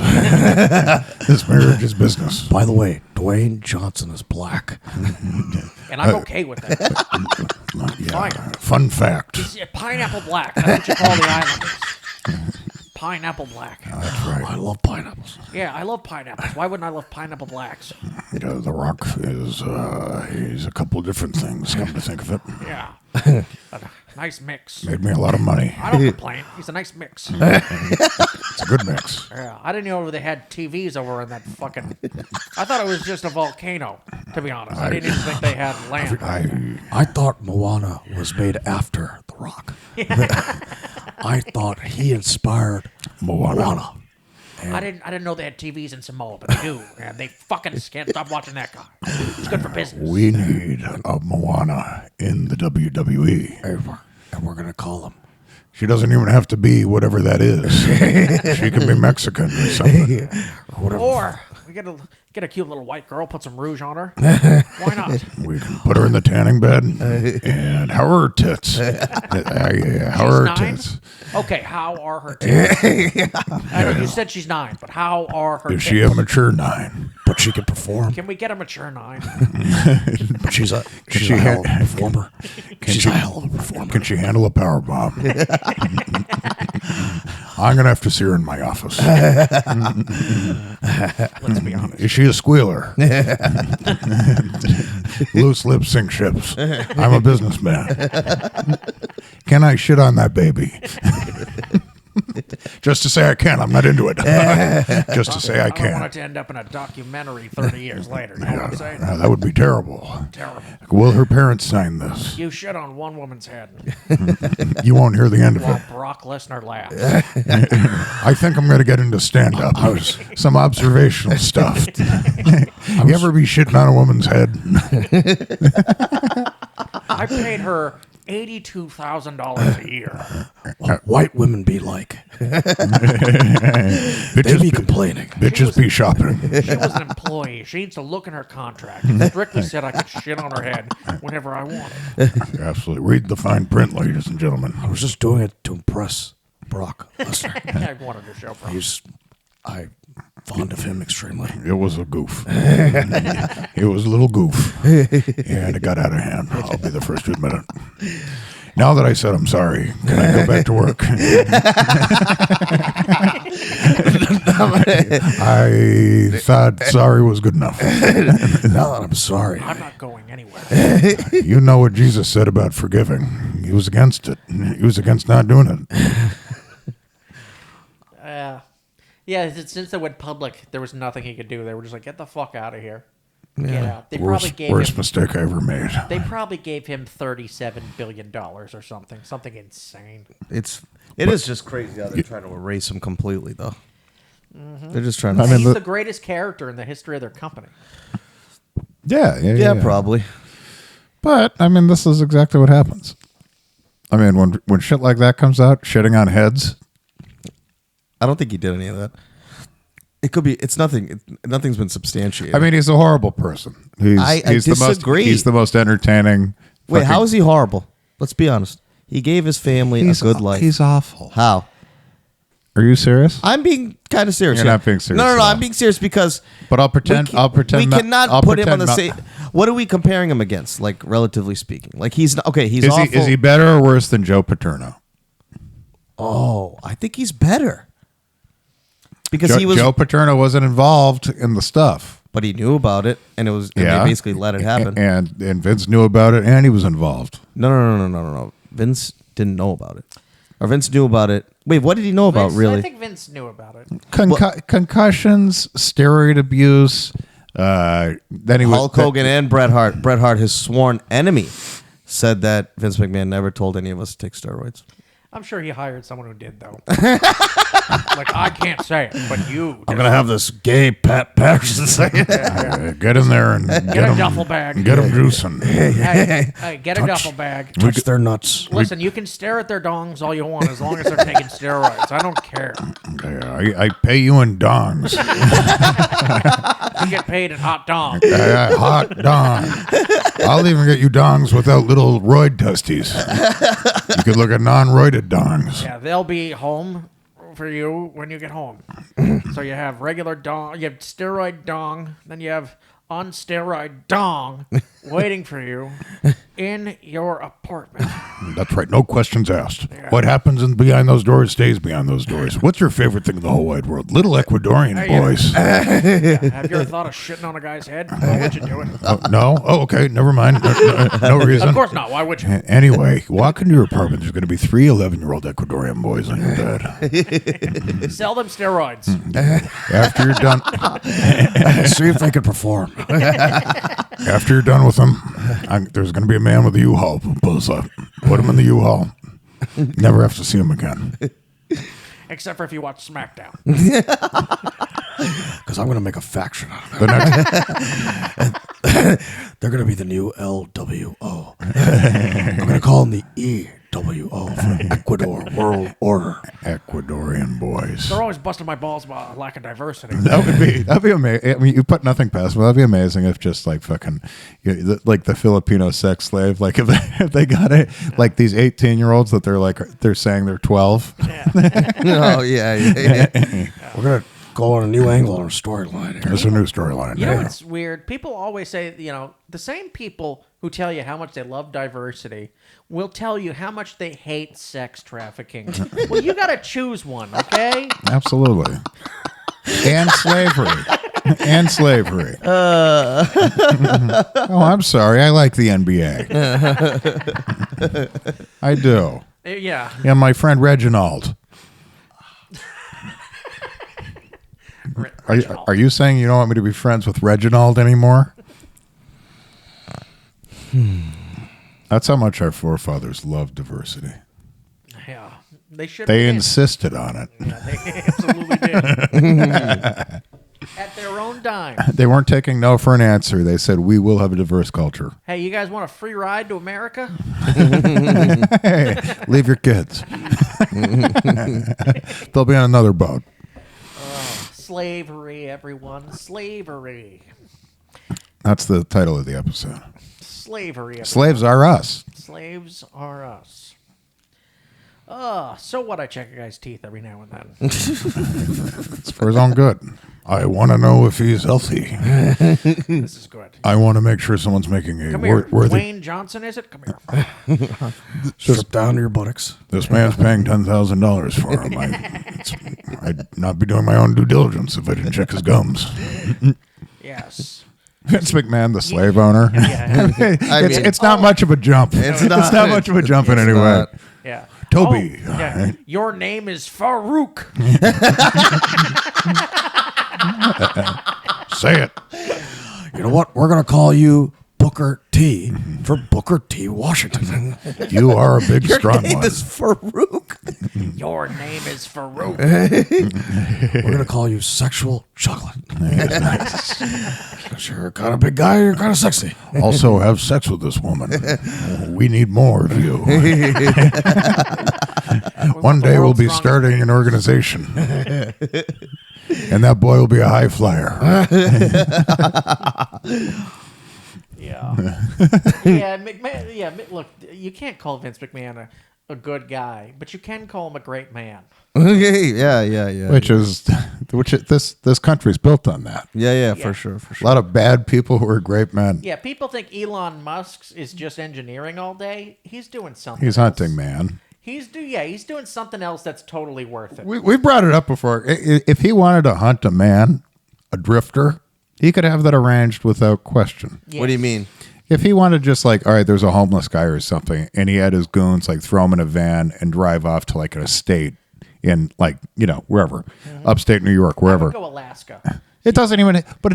This marriage is business. by the way, Dwayne Johnson is black. And I'm okay with that. Yeah. Fine. Fun fact. It's pineapple black. That's what you call the Islanders. Pineapple black. That's right. I love pineapples. Yeah, I love pineapples. Why wouldn't I love pineapple blacks? You know, The Rock is he's a couple different things, come to think of it. Yeah. A nice mix. Made me a lot of money. I don't complain. He's a nice mix. It's a good mix. Yeah, I didn't know they had TVs over in that fucking. I thought it was just a volcano, to be honest. I didn't even think they had land. I thought Moana was made after The Rock. I thought he inspired Moana. I didn't know they had TVs in Samoa, but they do. And they fucking can't stop watching that guy. It's good for business. We need a Moana in the WWE. And we're going to call him. She doesn't even have to be whatever that is. She can be Mexican or something. Or we get a cute little white girl, put some rouge on her. Why not? We can put her in the tanning bed and how are her tits? How are her 9? tits? Okay, how are her tits? I know you said she's 9, but how are her Is tits? she a mature 9? But she can perform. Can we get a mature 9? But she's a she hell of a performer. Can She's a hell of a performer. Can she handle a power bomb? I'm gonna have to see her in my office. Let's be honest. Is she a squealer? Loose lips sink ships. I'm a businessman. Can I shit on that baby? Just to say I can. I'm not into it. Just to say I I don't want can. it to end up in a documentary 30 years later. You know what I'm saying? That would be terrible. Terrible. Will her parents sign this? You shit on one woman's head You won't hear the end of while it. Brock Lesnar laughs. I think I'm going to get into stand-up. Some observational stuff. You ever be shitting on a woman's head? I paid her $82,000 a year. What white women be like. They Bitches be complaining. Bitches be shopping. She was an employee. She needs to look in her contract. It strictly said I could shit on her head whenever I wanted. Absolutely. Read the fine print, ladies and gentlemen. I was just doing it to impress Brock Lesnar. I wanted to show her. I'm fond of him extremely. It was a goof. It was a little goof. And it got out of hand. I'll be the first to admit it. Now that I said I'm sorry, can I go back to work? I thought sorry was good enough. Now that I'm sorry. I'm not going anywhere. You know what Jesus said about forgiving. He was against it. He was against not doing it. Yeah, since they went public, there was nothing he could do. They were just like, get the fuck out of here. Get out. They probably gave Worst him. mistake I ever made. They probably gave him $37 billion or something insane. It is just crazy how they're trying to erase him completely, though. Mm-hmm. They're just trying to. He's the greatest character in the history of their company. Yeah, probably. But I mean, this is exactly what happens. I mean, when shit like that comes out, shitting on heads. I don't think he did any of that. It could be. It's nothing. Nothing's been substantiated. I mean, he's a horrible person. I He's disagree. He's the most entertaining. Wait, how is he horrible? Let's be honest. He gave his family a good life. He's awful. How? Are you serious? I'm being kind of serious. You're here. not being serious No, at all. I'm being serious because. But I'll pretend. I'll pretend. We cannot put him on the same. What are we comparing him against? Like relatively speaking, like he's not, okay. He's awful. Is he better or worse than Joe Paterno? Oh, I think he's better because he was. Joe Paterno wasn't involved in the stuff, but he knew about it, and it was. And they basically let it happen. And Vince knew about it, and he was involved. No. Vince didn't know about it, or Vince knew about it. Wait, what did he know about? Really? I think Vince knew about it. Concussions, steroid abuse. Then he Hulk Hogan and Bret Hart. Bret Hart, his sworn enemy, said that Vince McMahon never told any of us to take steroids. I'm sure he hired someone who did, though. Like, I can't say it, but you. I'm going to have this gay Pat Patterson say it. Get in there and Get a duffel bag. Get them juicing. Hey, get a duffel bag. Touch their nuts. Listen, you can stare at their dongs all you want as long as they're taking steroids. I don't care. I pay you in dongs. You get paid in hot dong. Hot dong. I'll even get you dongs without little roid testes. You could look at non-roided dongs. Yeah, they'll be home for you when you get home. So you have regular dong, you have steroid dong, then you have on-steroid dong waiting for you in your apartment. That's right. No questions asked. Yeah. What happens behind those doors stays behind those doors. What's your favorite thing in the whole wide world? Little Ecuadorian boys. Yeah. Have you ever thought of shitting on a guy's head? Why would you do it? No? Oh, okay. Never mind. No reason. Of course not. Why would you? Anyway, walk into your apartment. There's going to be 3 11-year-old Ecuadorian boys on your bed. Sell them steroids. After you're done. See if they can perform. After you're done with them, there's going to be a man with a U-Haul who pulls up. Put him in the U-Haul. Never have to see him again. Except for if you watch SmackDown. Because I'm going to make a faction out of it. They're going to be the new LWO. I'm going to call them the EWO for Ecuador World Order. Ecuadorian boys. They're always busting my balls about lack of diversity. That'd be amazing. I mean, you put nothing past them. That'd be amazing if just like fucking, like the Filipino sex slave, like if they got it, like these 18-year-olds that they're saying they're 12. Yeah. Oh yeah. We're going to go on a new angle on our storyline here. There's a new storyline. You know what's weird? People always say, the same people who tell you how much they love diversity will tell you how much they hate sex trafficking. Well, you got to choose one, okay? Absolutely. And slavery. And slavery. Oh, I'm sorry. I like the NBA. I do. Yeah. Yeah, my friend Reginald. Are you saying you don't want me to be friends with Reginald anymore? That's how much our forefathers loved diversity. Yeah. They should. They insisted on it. Yeah, they absolutely did. At their own dime. They weren't taking no for an answer. They said, we will have a diverse culture. Hey, you guys want a free ride to America? Hey, leave your kids. They'll be on another boat. Slavery, everyone. Slavery. That's the title of the episode. Slavery. Everyone. Slaves are us. Slaves are us. So what? I check a guy's teeth every now and then. It's for his own good. I want to know if he's healthy. This is good. I want to make sure someone's making a Come here. worthy. Dwayne Johnson, is it? Come here. Strip down to your buttocks. This man's paying $10,000 for him. I'd not be doing my own due diligence if I didn't check his gums. Yes. Vince McMahon, the slave owner. Yeah. It's not much of a jump. It's not much of a jump in any way. Yeah. Toby. Oh, yeah. Your name is Farouk. Say it. You know what? We're going to call you Booker T for Booker T. Washington. You are a big, strong Name one. is Farouk. Your name is Farouk. We're going to call you Sexual Chocolate. Because you're kind of big guy, you're kind of sexy. Also, have sex with this woman. We need more of you. One day we'll be starting an organization. And that boy will be a high flyer. Yeah. Yeah, McMahon. Yeah, look, you can't call Vince McMahon a good guy, but you can call him a great man. yeah. Which this country's built on that. Yeah, for sure. A lot of bad people who are great men. Yeah, people think Elon Musk is just engineering all day. He's doing something. He's hunting, man. He's doing something else that's totally worth it. We brought it up before. If he wanted to hunt a man, a drifter, he could have that arranged without question. Yes. What do you mean? If he wanted just like, all right, there's a homeless guy or something, and he had his goons like throw him in a van and drive off to like an estate in like, wherever, upstate New York, I wherever. would go Alaska. It doesn't even have to be.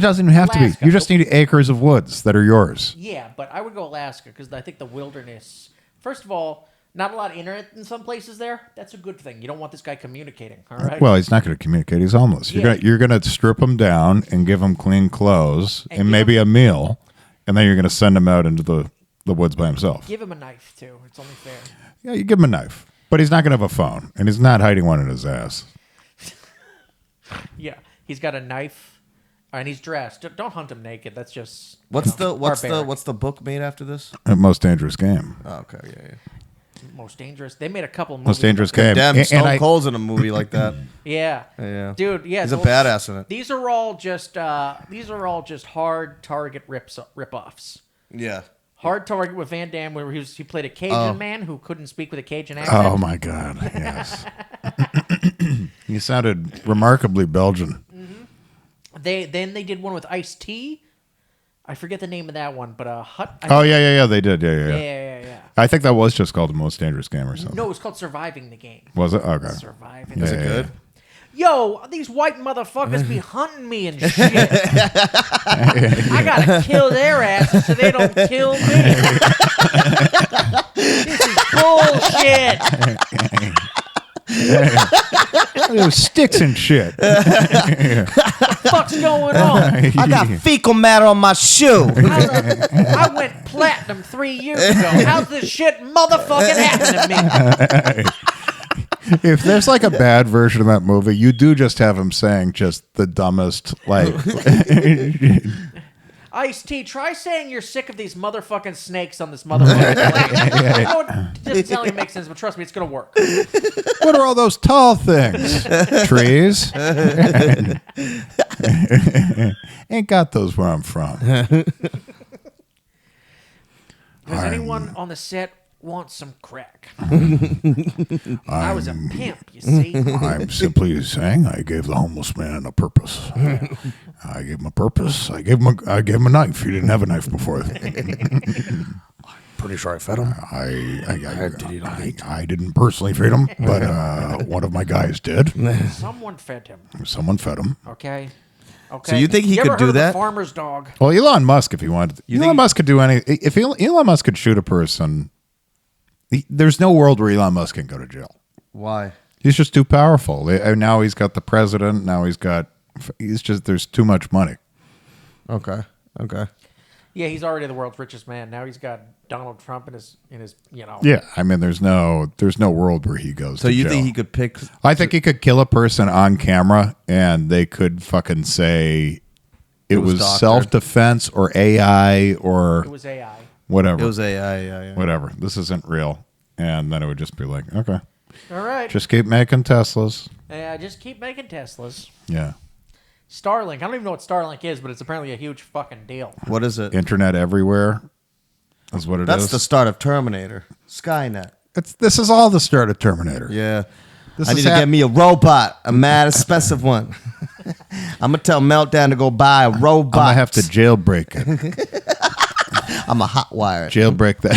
Alaska. You just need acres of woods that are yours. Yeah, but I would go Alaska because I think the wilderness. First of all, not a lot of internet in some places there. That's a good thing. You don't want this guy communicating. All right. Well, he's not going to communicate. He's homeless. You're gonna strip him down and give him clean clothes and maybe a meal, and then you're going to send him out into the woods by himself. Give him a knife too. It's only fair. Yeah, you give him a knife, but he's not going to have a phone, and he's not hiding one in his ass. Yeah, he's got a knife, and he's dressed. Don't hunt him naked. That's just What's barbaric. the book made after this? Most dangerous game. Oh, okay, yeah. Most dangerous. They made a couple movies. Most dangerous game. Damn, And Stone I- Cold's in a movie like that. Yeah. Yeah. Dude, yeah. He's a badass in it. These are all just hard Target rip-offs. Yeah. Hard Target with Van Damme, where he played a Cajun man who couldn't speak with a Cajun accent. Oh my God! Yes. You sounded remarkably Belgian. Then they did one with Ice-T. I forget the name of that one, but Yeah. They did. Yeah. Yeah. I think that was just called the Most Dangerous Game or something. No, it was called Surviving the Game. Was it? Okay. Surviving. Yeah, the yeah, Game. Good. Yo, these white motherfuckers be hunting me and shit. I gotta kill their asses so they don't kill me. This is bullshit. Those sticks and shit. What the fuck's going on? I got fecal matter on my shoe. I went platinum 3 years ago. How's this shit motherfucking happen to me? If there's like a bad version of that movie, you do just have him saying just the dumbest, like. Ice-T, try saying you're sick of these motherfucking snakes on this motherfucking plane. I know it doesn't sound like it makes sense, but trust me, it's gonna work. What are all those tall things? Trees? Ain't got those where I'm from. Does anyone on the set want some crack? I was a pimp, you see. I'm simply saying I gave the homeless man a purpose. I gave him a purpose. I gave him a knife. He didn't have a knife before. Pretty sure I fed him. I didn't personally feed him, but one of my guys did. Someone fed him. Someone fed him. Okay. So you think he ever could do heard of that? The farmer's dog. Well, Elon Musk, if he wanted, Elon think- Musk could do anything. If Elon Musk could shoot a person, there's no world where Elon Musk can go to jail. Why? He's just too powerful. Now he's got the president. Now there's too much money. Okay. Yeah, he's already the world's richest man. Now he's got Donald Trump in his. Yeah, I mean, there's no world where he goes. So to you jail. think he could pick? I think he could kill a person on camera, and they could fucking say it was doctored. self-defense or AI or It was AI. whatever. It was AI. Yeah. Whatever. This isn't real, and then it would just be like, okay, All right. just keep making Teslas. Yeah, just keep making Teslas. Yeah, Starlink. I don't even know what Starlink is, but it's apparently a huge fucking deal. What is it? internet everywhere is what it is. That's the start of Terminator. Skynet. This is all the start of Terminator. Yeah. This I is need to get me a robot, a mad expensive one. I'm gonna tell Meltdown to go buy a robot. I'm gonna have to jailbreak it. I'm a hot wire. Jailbreak that.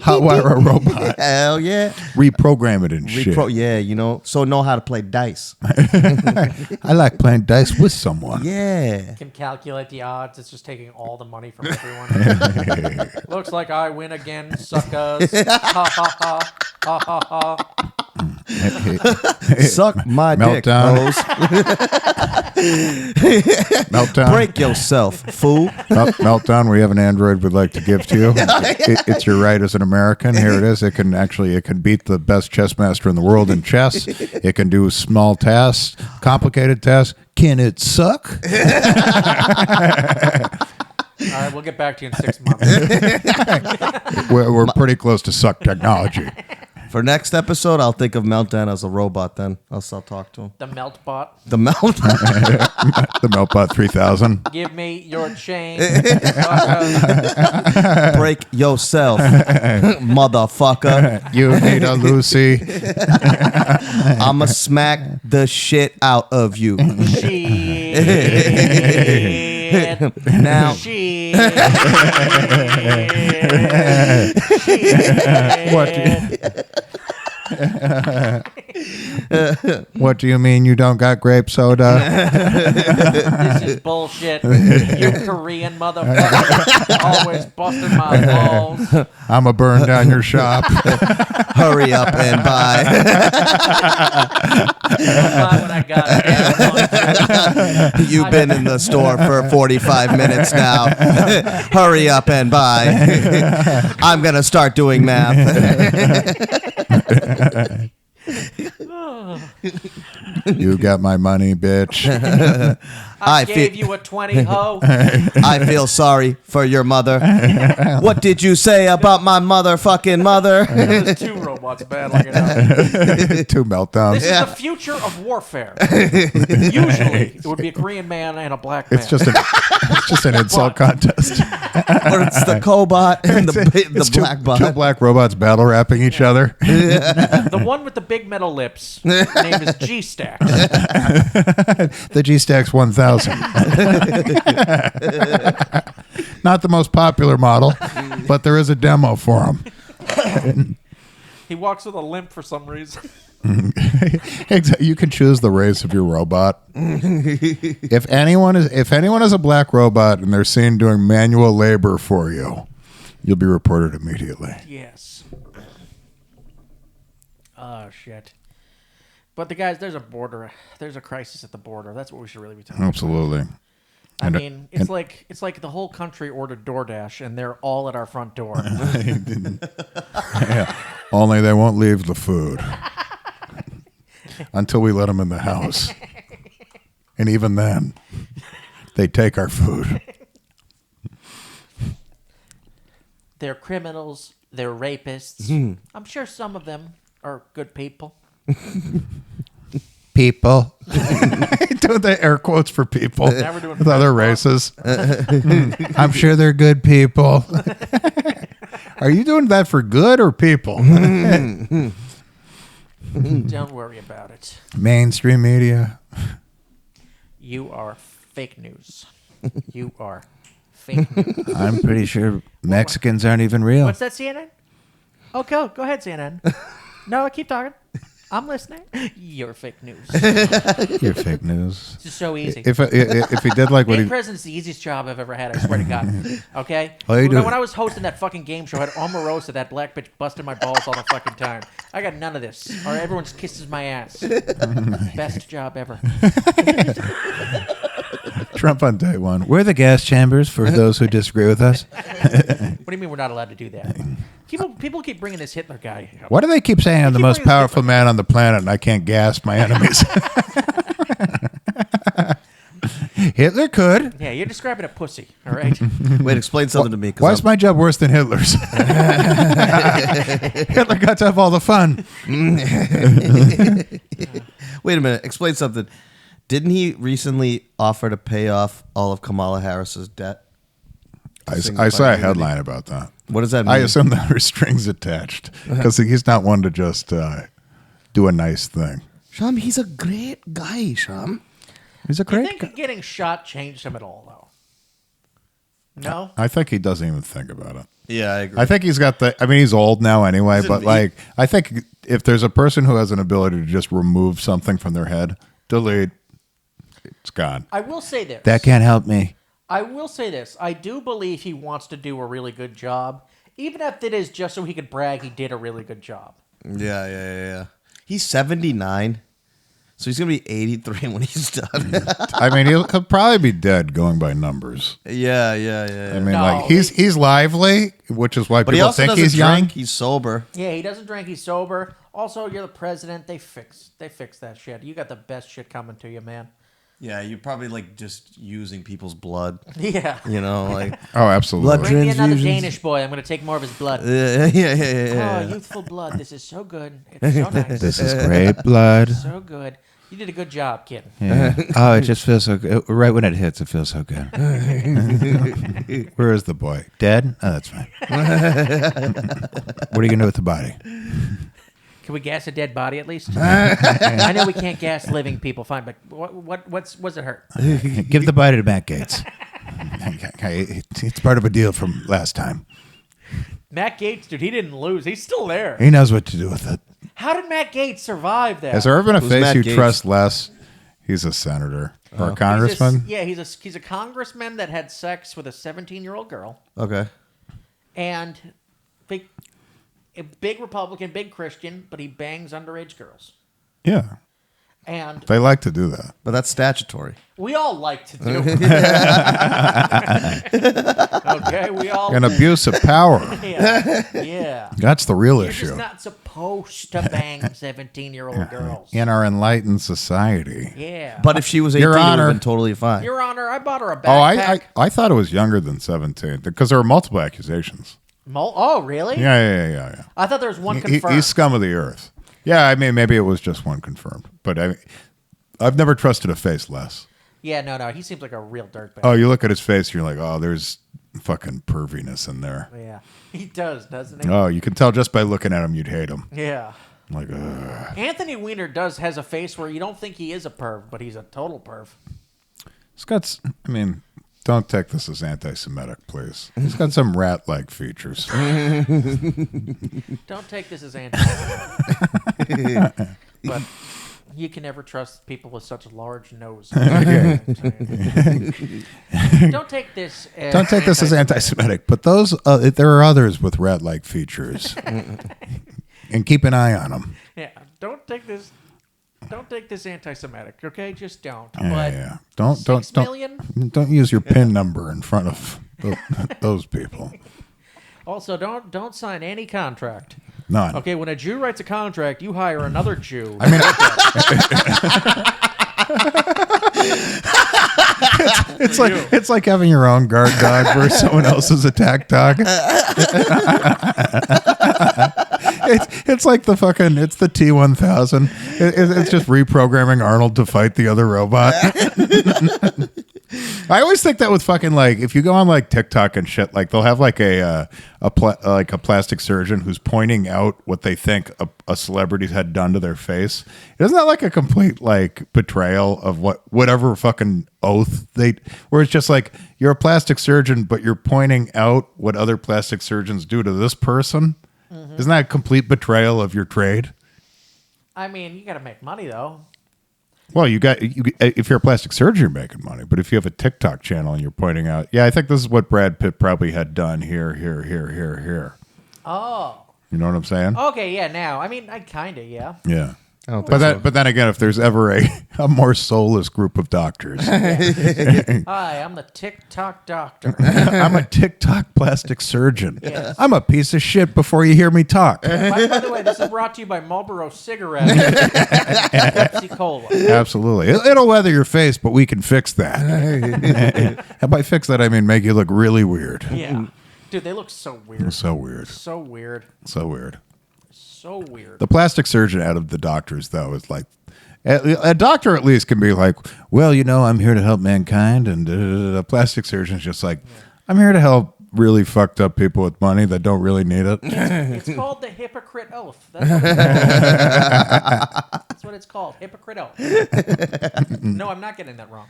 Hotwire a robot. Hell yeah. Reprogram it and shit. Yeah, so know how to play dice. I like playing dice with someone. Yeah. Can calculate the odds. It's just taking all the money from everyone. Looks like I win again, suckers. Ha ha ha. Ha ha ha. Suck my Meltdown. dick, hoes. Meltdown. Break yourself, fool. Meltdown. We have an android we'd like to give to you. It's your right as an American. Here it is. It can beat the best chess master in the world in chess. It can do small tasks, complicated tasks. Can it suck? All right, we'll get back to you in 6 months. We're pretty close to suck technology. For next episode, I'll think of Meltdown as a robot. Then I'll talk to him. The melt bot. The Meltdown. The Meltbot 3000. Give me your chain. Break yourself, motherfucker. You need a Lucy. I'ma smack the shit out of you. Shit. Now. Shit. What do you mean you don't got grape soda? This is bullshit. You Korean motherfucker. Always busting my balls. I'ma burn down your shop. Hurry up and buy. Buy what I got. You've been in the store for 45 minutes now. Hurry up and buy. I'm going to start doing math. You got my money, bitch. I I gave feel- you a 20, ho. I feel sorry for your mother. What did you say about my motherfucking mother? There's two robots battling it out. 2 meltdowns. This is the future of warfare. Usually, it would be a Korean man and a black man. It's just an insult contest. Or it's the cobot and the It's black bot. 2 black robots battle rapping each other. the one with the big metal lips. His name is G-Stack. The G-Stax 1000. Not the most popular model, but there is a demo for him. He walks with a limp for some reason. You can choose the race of your robot. If anyone is a black robot and they're seen doing manual labor for you, you'll be reported immediately. Yes. Oh, shit. But the guys, there's a crisis at the border. That's what we should really be talking about. Absolutely. I mean, it's like the whole country ordered DoorDash, and they're all at our front door. Yeah. Only they won't leave the food until we let them in the house. And even then, they take our food. They're criminals. They're rapists. I'm sure some of them are good people. People. Doing the air quotes for people Never doing with other races. I'm sure they're good people. Are you doing that for good or people? Don't worry about it. Mainstream media. You are fake news. You are fake news. I'm pretty sure Mexicans aren't even real. What's that, CNN? Oh, go ahead, CNN. No, keep talking. I'm listening. You're fake news. You're fake news. It's just so easy. If he did like what Being he president's the easiest job I've ever had, I swear to God. Okay? All you do- When I was hosting that fucking game show, I had Omarosa, that black bitch, busting my balls all the fucking time. I got none of this. Or everyone just kisses my ass. Best job ever. Trump on day one. We're the gas chambers for those who disagree with us. What do you mean we're not allowed to do that? People keep bringing this Hitler guy up. Why do they keep saying I'm the keep most bringing this powerful man on the planet and I can't gas my enemies? Hitler could. Yeah, you're describing a pussy, all right? Wait, explain something to me. 'Cause Why is my job worse than Hitler's? Hitler got to have all the fun. Wait a minute. Explain something. Didn't he recently offer to pay off all of Kamala Harris's debt? I saw a headline about that. What does that mean? I assume that there's strings attached because he's not one to just do a nice thing. Sham, he's a great guy, Sham. He's a Do you great guy. think getting shot changed him at all, though? No? I think he doesn't even think about it. Yeah, I agree. I think he's got he's old now anyway, Isn't but he- I think if there's a person who has an ability to just remove something from their head, delete, it's gone. I will say this. That can't help me. I will say this. I do believe he wants to do a really good job, even if it is just so he could brag he did a really good job. Yeah. He's 79, so he's gonna be 83 when he's done. I mean, he'll probably be dead going by numbers. yeah. I mean, No, like he's lively, which is why But he people also think doesn't he's young. drink. He's sober. Yeah, he doesn't drink. He's sober. Also, you're the president. They fix that shit. You got the best shit coming to you, man. Yeah, you're probably like just using people's blood. Yeah. You know, like Oh, absolutely. Blood Bring me another transfusions. Danish boy. I'm going to take more of his blood. yeah. Oh, youthful blood. This is so good. It's so nice. This is great blood. So good. You did a good job, kid. Yeah. Oh, it just feels so good. Right when it hits, it feels so good. Where is the boy? Dead? Oh, that's fine. What are you going to do with the body? Can we gas a dead body at least? I know we can't gas living people, fine, but what's it hurt? Give the body to Matt Gates. It's part of a deal from last time. Matt Gates, dude, he didn't lose. He's still there. He knows what to do with it. How did Matt Gates survive that? Has there ever been a Who's face Matt you Gates? trust less? He's a senator or a congressman. He's a congressman that had sex with a 17-year-old girl, Okay. and a big Republican, big Christian, but he bangs underage girls. Yeah, And they like to do that. But that's statutory. we all like to do it. Okay, we all. An abuse of power. Yeah. That's the real You're issue just not supposed to bang 17-year-old girls. in our enlightened society. Yeah. But if she was 18, Your it would have Honor. been totally fine. Your Honor, I bought her a Oh, backpack. I thought it was younger than 17 because there were multiple accusations. Oh, really? Yeah. I thought there was one He- confirmed. he's scum of the earth. Yeah, I mean, maybe it was just one confirmed, but I've never trusted a face less. Yeah, no. He seems like a real dirtbag. Oh, you look at his face, you're like, oh, there's fucking perviness in there. Yeah. He does, doesn't he? Oh, you can tell just by looking at him, you'd hate him. Yeah. Like, ugh. Anthony Weiner has a face where you don't think he is a perv, but he's a total perv. Scott's, I mean, don't take this as anti-Semitic, please. He's got some rat-like features. Don't take this as anti. But you can never trust people with such large noses. Don't take this as Don't take this as anti-Semitic, but those there are others with rat-like features, and keep an eye on them. Yeah. Don't take this anti-Semitic, okay? Just don't. Yeah, But yeah. Don't 6 million? don't use your PIN number in front of those people. Also, don't sign any contract. None. Okay, when a Jew writes a contract, you hire another Jew. I mean, it's like having your own guard dog versus someone else's attack dog. It's like the T-1000. It's just reprogramming Arnold to fight the other robot. I always think that with fucking like if you go on like TikTok and shit, like they'll have like a plastic surgeon who's pointing out what they think a celebrity had done to their face. Isn't that like a complete like betrayal of whatever fucking oath where it's just like you're a plastic surgeon, but you're pointing out what other plastic surgeons do to this person? Mm-hmm. Isn't that a complete betrayal of your trade? I mean, you got to make money though. Well, if you're a plastic surgeon, you're making money. But if you have a TikTok channel and you're pointing out, yeah, I think this is what Brad Pitt probably had done here. Oh. You know what I'm saying? Okay, yeah. Now, I mean, I kind of, yeah. Yeah. I don't think But so. but then again, if there's ever a more soulless group of doctors, Hi, I'm the TikTok doctor. I'm a TikTok plastic surgeon. Yes. I'm a piece of shit before you hear me talk. By the way, this is brought to you by Marlboro Cigarettes and Pepsi Cola. Absolutely. It'll weather your face, but we can fix that. And by fix that, I mean make you look really weird. Yeah. Dude, they look so weird. So weird. So weird. So weird. So weird. The plastic surgeon out of the doctors, though, is like a doctor at least can be like, well, I'm here to help mankind, and a plastic surgeon's just like, I'm here to help really fucked up people with money that don't really need it. It's called the hypocrite oath. That's what it's called. Hypocrite oath. No, I'm not getting that wrong.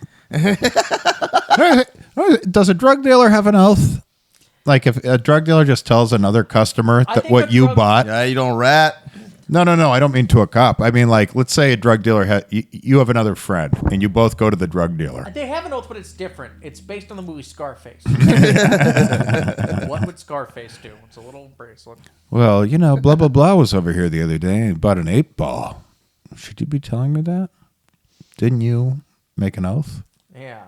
Does a drug dealer have an oath? Like if a drug dealer just tells another customer that think what a you drug- bought. Yeah, you don't rat. No. I don't mean to a cop. I mean, like, let's say a drug dealer you have another friend, and you both go to the drug dealer. They have an oath, but it's different. It's based on the movie Scarface. What would Scarface do? It's a little bracelet. Well, blah blah blah was over here the other day and bought an 8-ball. Should you be telling me that? Didn't you make an oath? Yeah.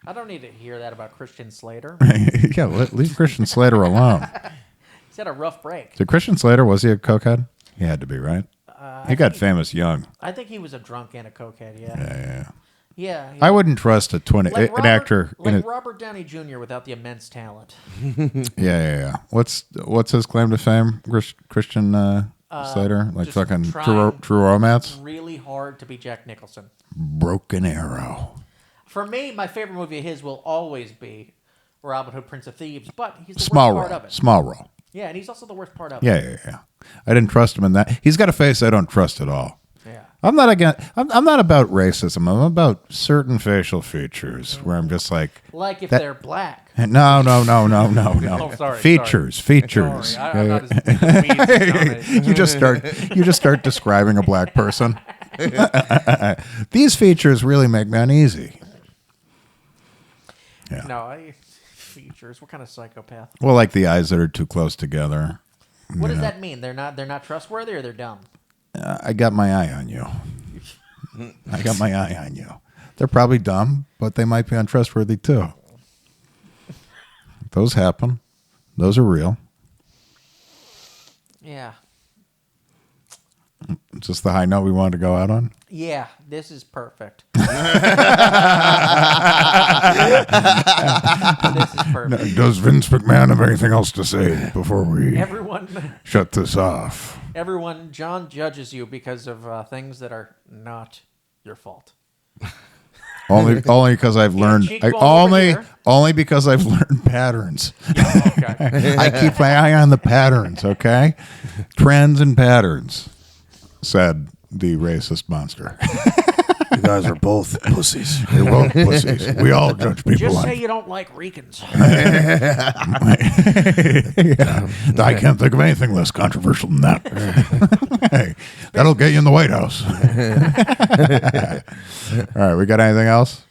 I don't need to hear that about Christian Slater. Yeah, leave Christian Slater alone. He's had a rough break. Did Christian Slater, was he a cokehead? He had to be, right? He got famous young. I think he was a drunk and a cokehead. Yeah. Yeah. I wouldn't trust an actor like Robert Downey Jr. without the immense talent. Yeah. What's his claim to fame? Christian Slater, like just fucking trying True Romance. Really hard to be Jack Nicholson. Broken Arrow. For me, my favorite movie of his will always be Robin Hood, Prince of Thieves, but he's the Small worst role. part of it. Small role. Yeah, and he's also the worst part of it. Yeah. I didn't trust him in that. He's got a face I don't trust at all. Yeah. I'm not about racism. I'm about certain facial features where I'm just like if they're black. No. Oh, sorry. Features. Sorry, I'm not as you just start describing a black person. These features really make me uneasy. Yeah. No, features. What kind of psychopath? Well, like the eyes that are too close together. What does that mean? They're not trustworthy, or they're dumb? I got my eye on you. They're probably dumb, but they might be untrustworthy too. Those happen. Those are real. Yeah. Is this the high note we wanted to go out on? Yeah, this is perfect. Does Vince McMahon have anything else to say before we shut this off? Everyone, John judges you because of things that are not your fault. Only because I've learned. Only because I've learned patterns. Yeah, okay. I keep my eye on the patterns. Okay, trends and patterns. Said the racist monster. You guys are both pussies. You're both pussies. We all judge people. Just say you don't like Ricans. Yeah. I can't think of anything less controversial than that. Hey, that'll get you in the White House. All right, we got anything else?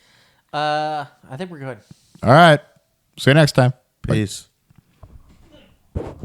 I think we're good. All right. See you next time. Peace.